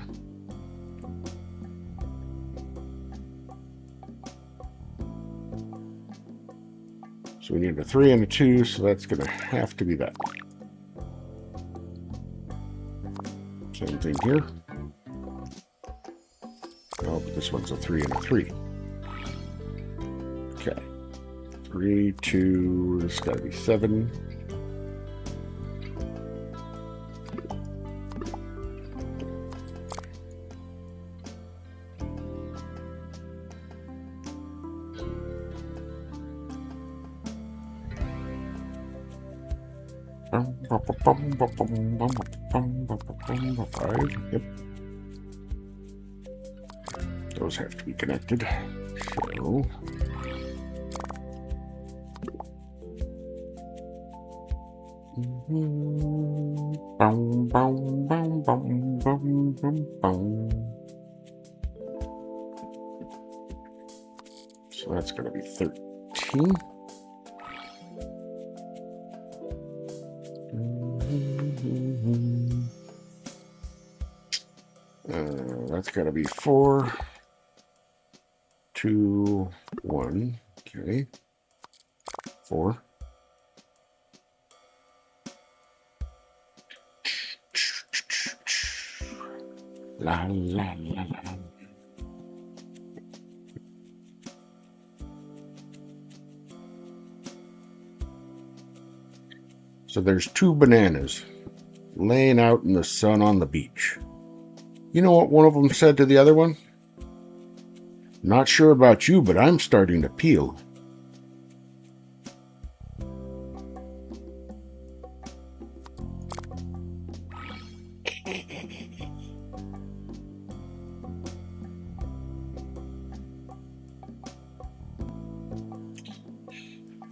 So we need a 3 and a 2, so that's going to have to be that. Same thing here. Oh, but this one's a 3 and a 3. Okay. 3, 2, this has got to be 7. Five. Yep. Those have to be connected. So so that's going to be 13. That's got to be 4, 2, 1. Okay. 4. La la la la. So there's 2 bananas laying out in the sun on the beach. You know what one of them said to the other one? Not sure about you, but I'm starting to peel.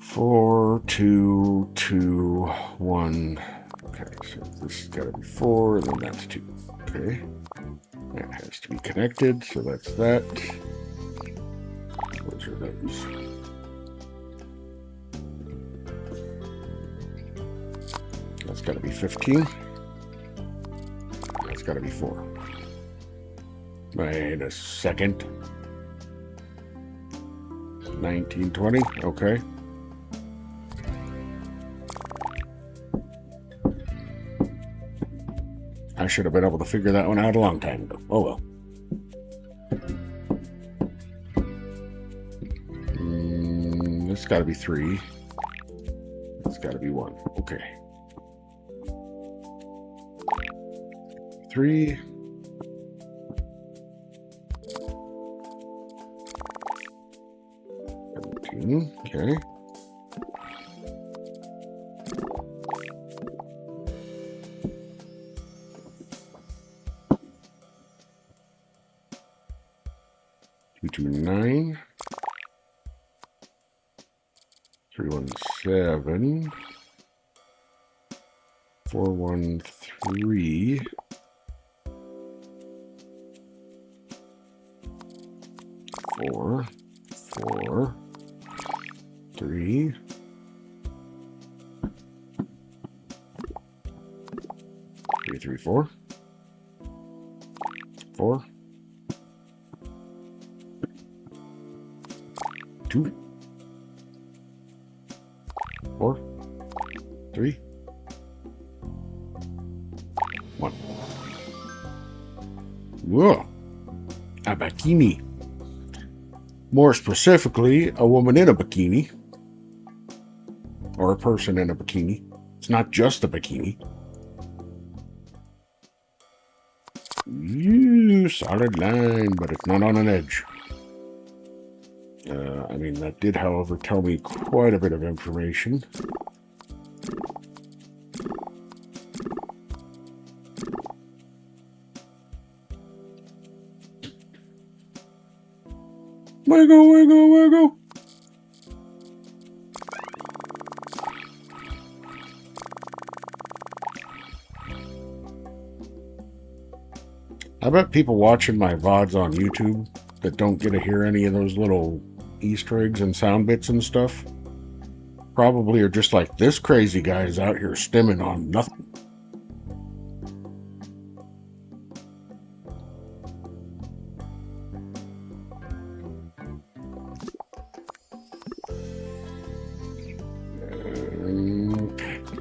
Four, two, two, one. Okay, so this has got to be 4, and then that's 2. Okay, that has to be connected, so that's that. Those are those. That's got to be 15. That's got to be 4. Wait a second. 19, 20. Okay. I should have been able to figure that one out a long time ago. Oh well. This got to be 3. It's got to be 1. Okay. 3. Okay. Two, 9. 3, 1, 7. 4, 1, 3. 4, 4, 3. 3, 3, 4. 4. 2. 4. 3. 1. Whoa. A bikini. More specifically, a woman in a bikini. Or a person in a bikini. It's not just a bikini. Solid line, but it's not on an edge. I mean, that did, however, tell me quite a bit of information. Wiggle, wiggle, wiggle. I bet people watching my VODs on YouTube that don't get to hear any of those little Easter eggs and sound bits and stuff probably are just like, this crazy guy is out here stimming on nothing.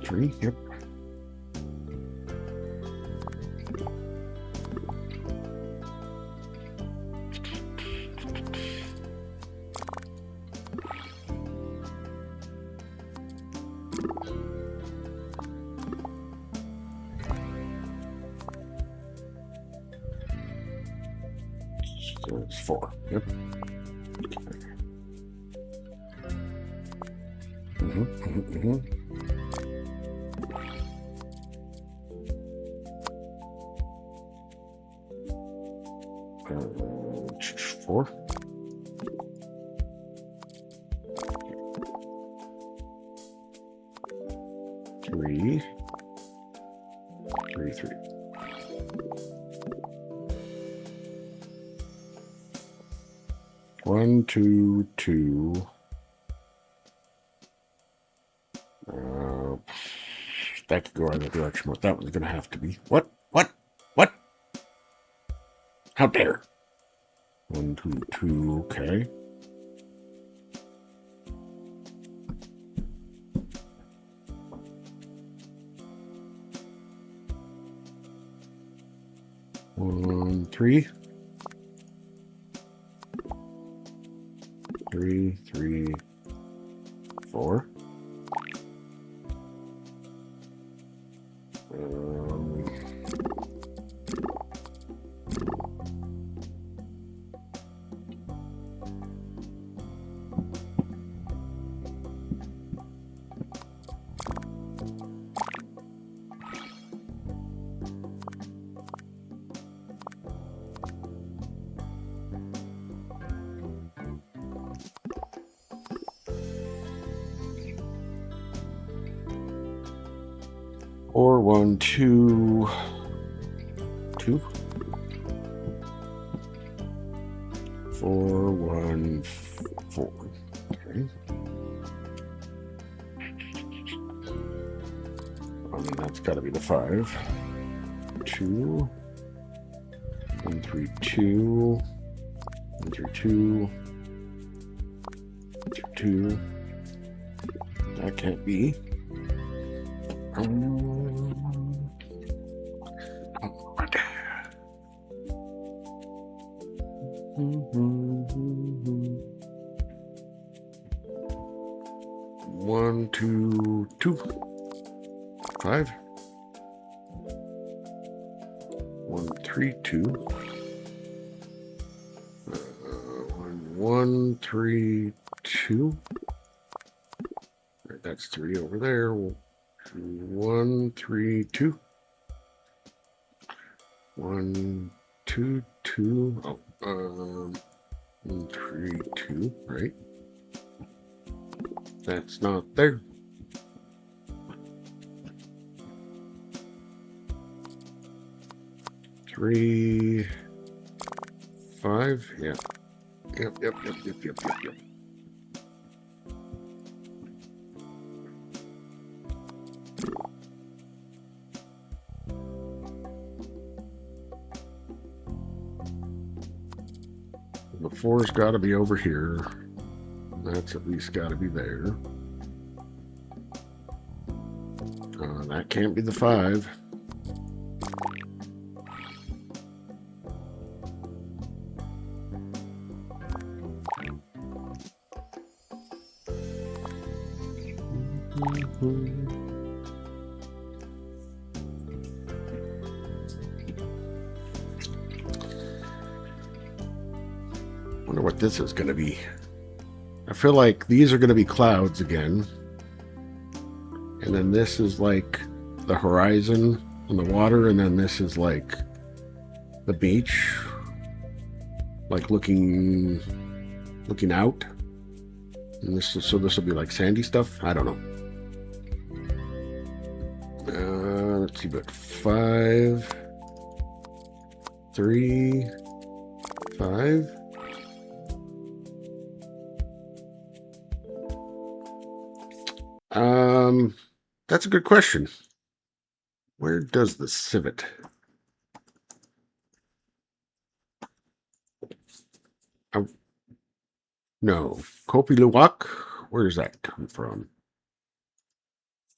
Three, yep. So it's 4, yep. Mm-hmm. 4. 3. 3, 3. One, two, 2. That could go either direction. What that one's going to have to be. What? How dare? 1, 2, 2. Okay. One, 3. 3, 3, 4. Or 1, 2, 2. 4, 1, 4. Okay. That's got to be the 5. 2. 1, 3, 2. 1, 3, 2. 2, 2. That can't be. Right there. 1, 2, 2. 5. 1, 3, 2. 1, 3, 2. Right, that's 3 over there. 1, 3, 2. 1, 2, 2. Oh, 1, 3, 2. Right. That's not there. 3, 5. Yeah. Yep. The 4's got to be over here. That's at least got to be there. That can't be the 5. Wonder what this is going to be. I feel like these are going to be clouds again. And then this is like the horizon and the water, and then this is like the beach. Like looking out. And this will be like sandy stuff. I don't know. Let's see, but 5, 3, 5. That's a good question. Where does the civet? No, Kopi Luwak. Where does that come from?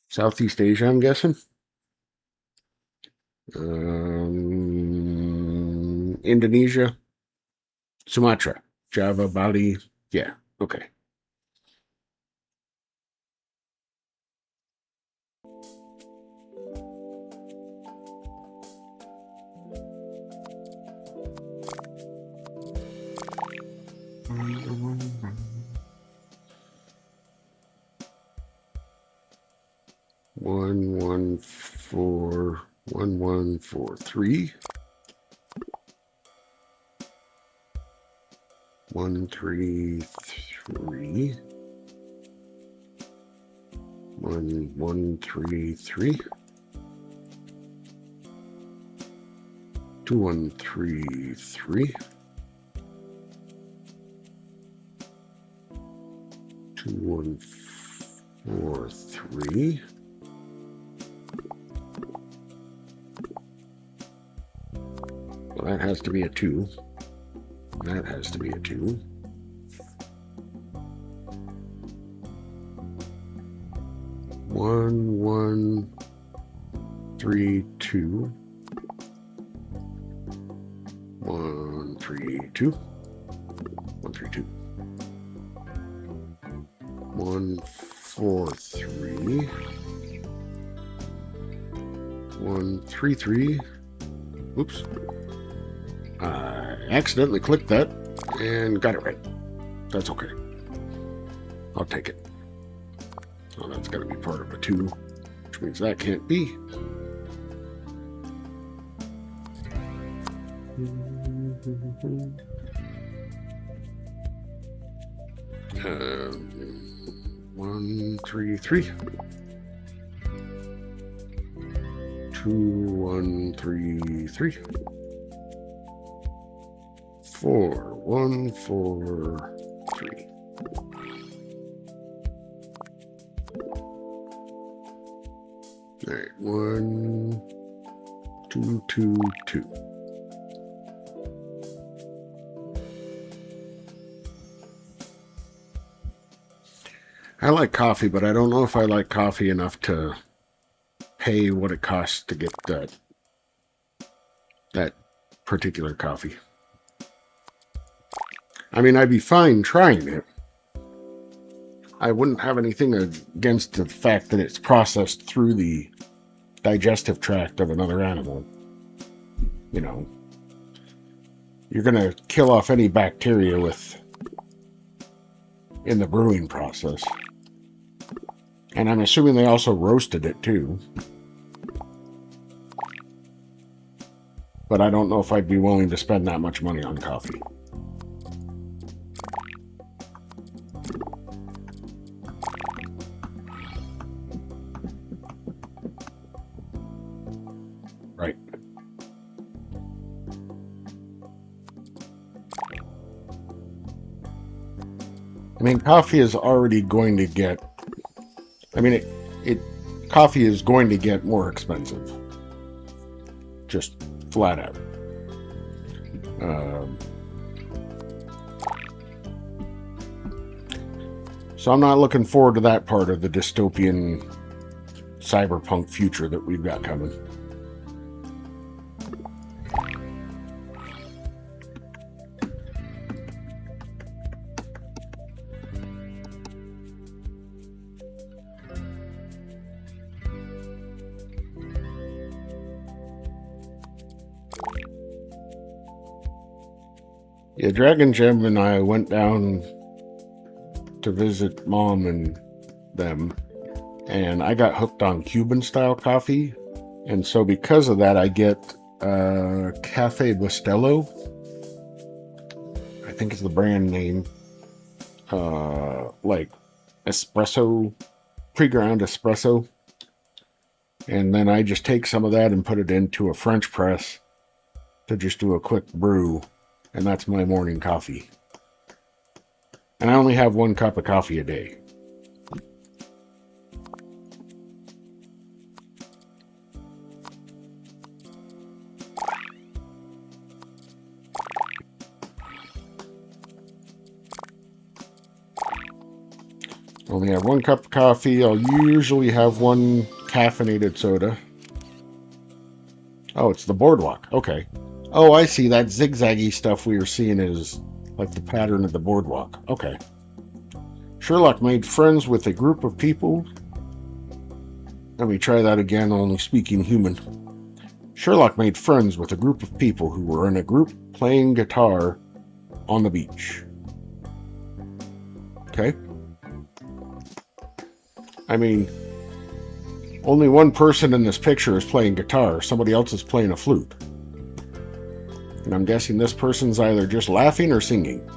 Southeast Asia, I'm guessing. Indonesia, Sumatra, Java, Bali. Yeah, okay. One, 1, 4, 1, 1, 4, 3. 1, 3, 3. 1, 1, 3, 3. 2, 1, 3, 3. 2, 1, 4, 3. Well, that has to be a 2. That has to be a 2. 1, 1, 3, 2. 1, 3, 2. 1, 3, 2. 1, 4, 3. 133. Oops. I accidentally clicked that and got it right. That's okay. I'll take it. Oh, that's got to be part of a 2, which means that can't be. 133. 2133. 4143. All right, 1222. I like coffee, but I don't know if I like coffee enough to pay what it costs to get that particular coffee. I mean, I'd be fine trying it. I wouldn't have anything against the fact that it's processed through the digestive tract of another animal. You know, you're going to kill off any bacteria in the brewing process. And I'm assuming they also roasted it too. But I don't know if I'd be willing to spend that much money on coffee. Right. I mean, coffee is already going to get... I mean, coffee is going to get more expensive. Just flat out. So I'm not looking forward to that part of the dystopian cyberpunk future that we've got coming. Yeah, Dragon Gem and I went down to visit Mom and them, and I got hooked on Cuban-style coffee, and so because of that, I get Cafe Bustelo. I think it's the brand name. Like espresso, pre-ground espresso, and then I just take some of that and put it into a French press to just do a quick brew. And that's my morning coffee. And I only have 1 cup of coffee a day. Only have 1 cup of coffee. I'll usually have 1 caffeinated soda. Oh, it's the boardwalk. Okay. Oh, I see. That zigzaggy stuff we were seeing is like the pattern of the boardwalk. Okay. Sherlock made friends with a group of people. Let me try that again, only speaking human. Sherlock made friends with a group of people who were in a group playing guitar on the beach. Okay. I mean, only one person in this picture is playing guitar. Somebody else is playing a flute. And I'm guessing this person's either just laughing or singing.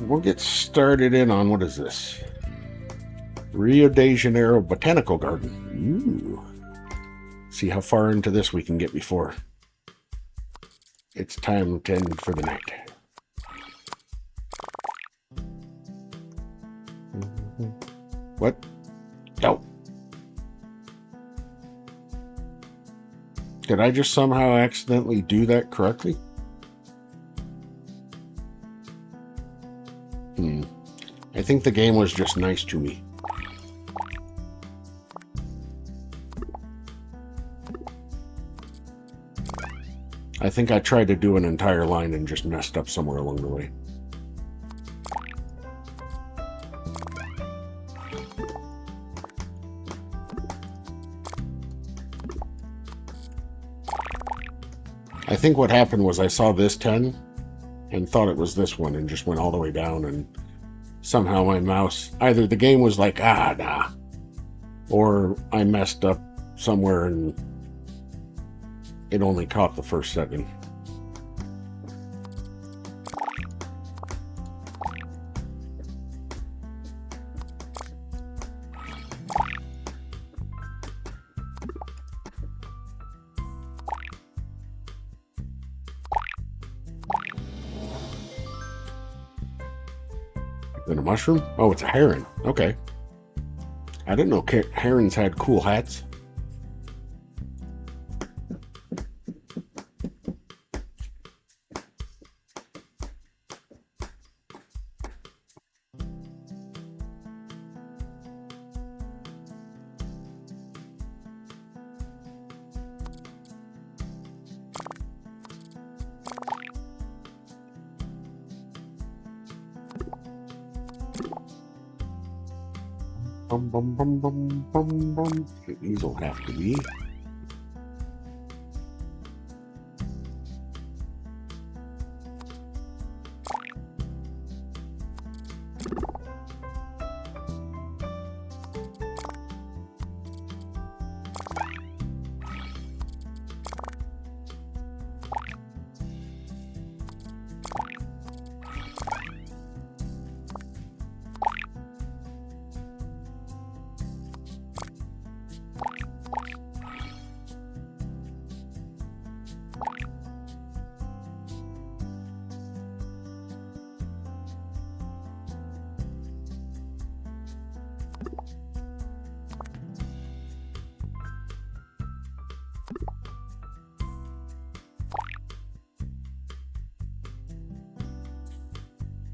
We'll get started in on, what is this? Rio de Janeiro Botanical Garden. Ooh. See how far into this we can get before it's time to end for the night. What? No. Did I just somehow accidentally do that correctly? I think the game was just nice to me. I think I tried to do an entire line and just messed up somewhere along the way. I think what happened was I saw this 10 and thought it was this one and just went all the way down, and somehow my mouse, either the game was like, nah, or I messed up somewhere and it only caught the first 7. Then a mushroom? Oh, it's a heron. Okay. I didn't know herons had cool hats. Bum, bum, bum, bum, bum, bum. These will have to be.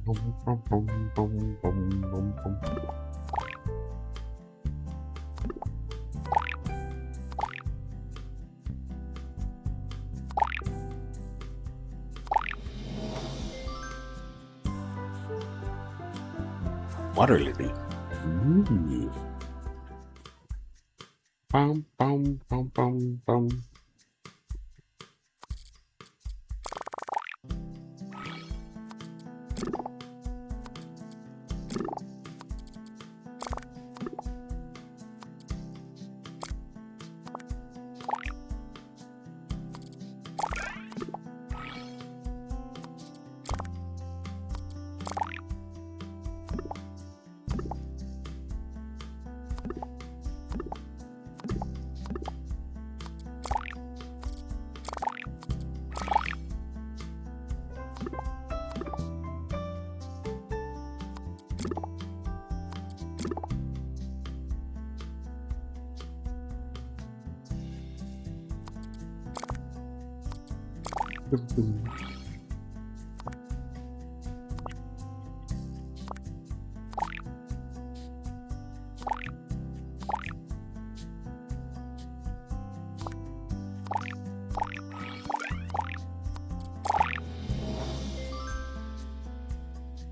Bum, bum, bum, bum, bum, bum, bum. Water lily. Ooh. Bum, bum, bum, bum, bum.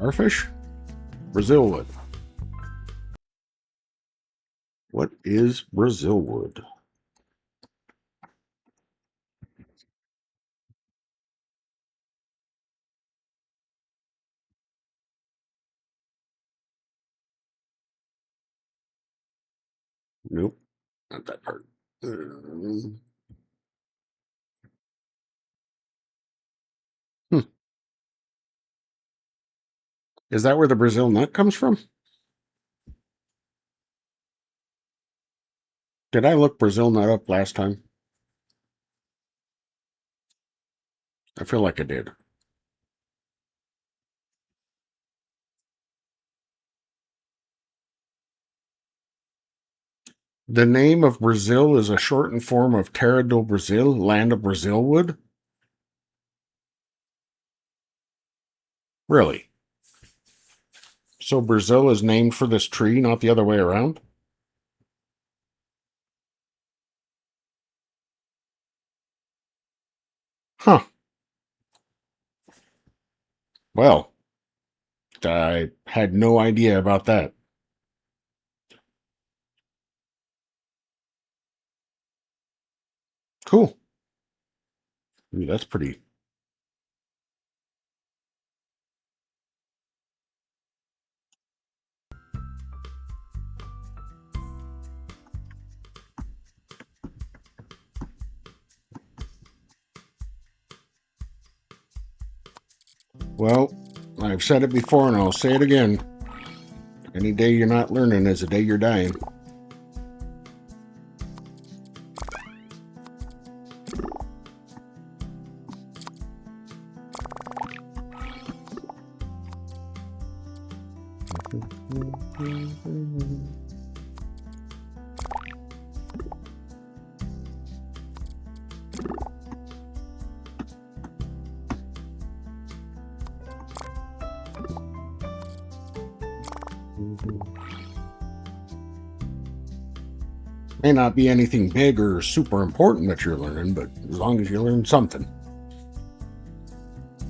Starfish? Brazil wood. What is Brazil wood? Nope, not that part. Is that where the Brazil nut comes from? Did I look Brazil nut up last time? I feel like I did. The name of Brazil is a shortened form of Terra do Brasil, land of Brazil wood? Really? So Brazil is named for this tree, not the other way around? Huh. Well, I had no idea about that. Cool. Ooh, that's pretty. Well, I've said it before and I'll say it again. Any day you're not learning is a day you're dying. May not be anything big or super important that you're learning, but as long as you learn something.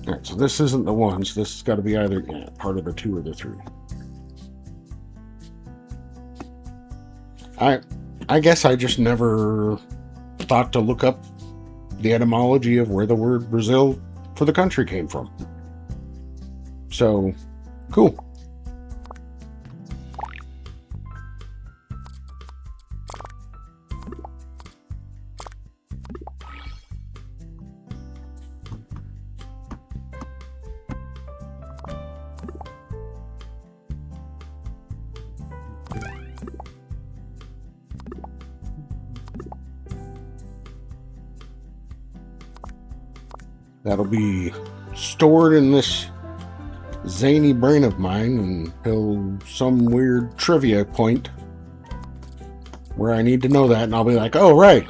All right, so this isn't the ones. This has got to be either part of the 2 or the 3. I guess I just never thought to look up the etymology of where the word Brazil for the country came from. So, cool. That'll be stored in this zany brain of mine until some weird trivia point where I need to know that, and I'll be like, oh, right.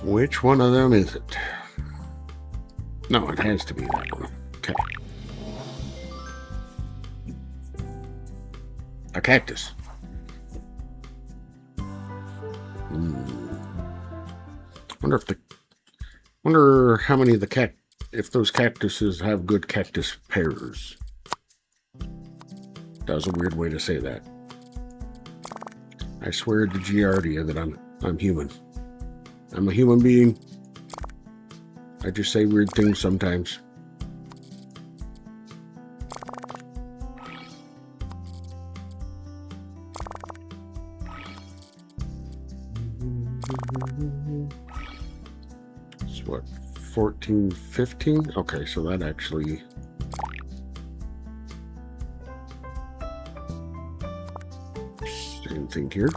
Which one of them is it? No, it has to be that one. Okay. A cactus. Wonder how many of the if those cactuses have good cactus pairs. That was a weird way to say that. I swear to Giardia that I'm human. I'm a human being. I just say weird things sometimes. It's what, 14, 15? Okay, so that actually... something here.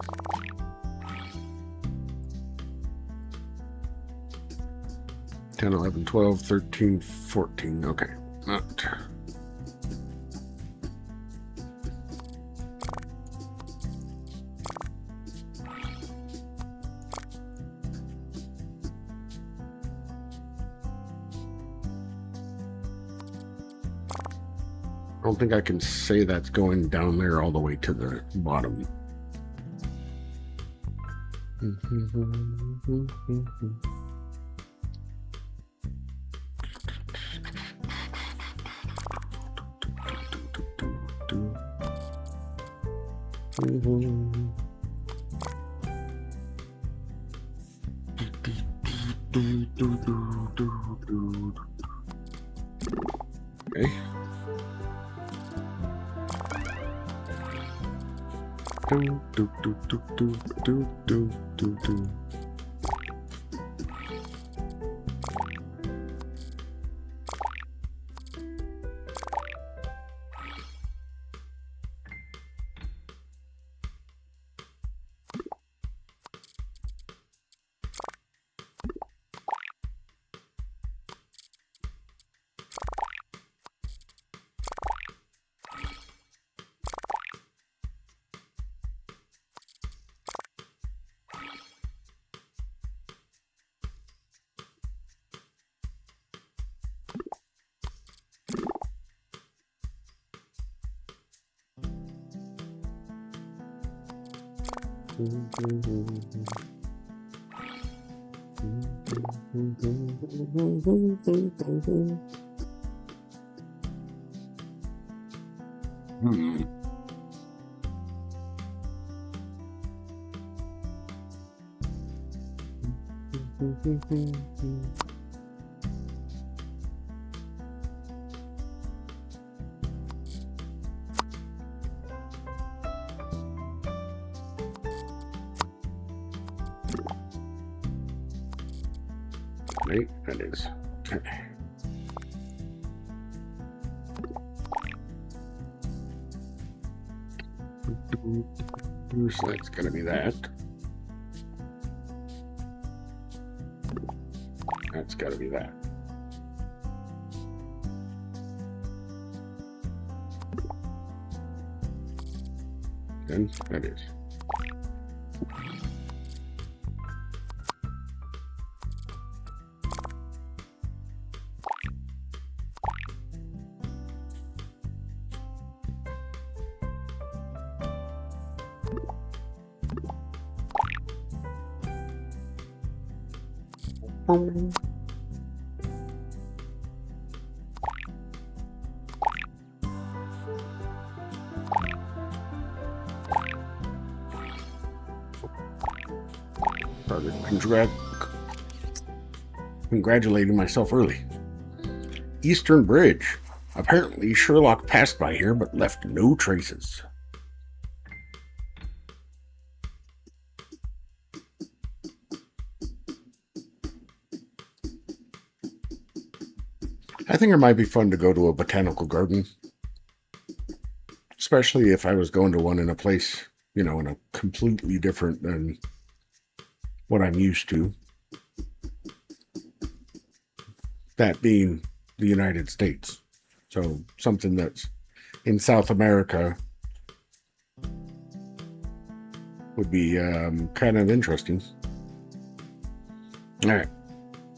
$10, $11, $12, $13, $14. Okay. Not. I don't think I can say that's going down there all the way to the bottom. Okay. Right, that is. Okay. So that's going to be that. That's got to be that. And that is. Congratulating myself early. Eastern Bridge. Apparently Sherlock passed by here but left no traces. I think it might be fun to go to a botanical garden, especially if I was going to one in a place, you know, in a completely different than what I'm used to. That being the United States. So something that's in South America would be kind of interesting. All right.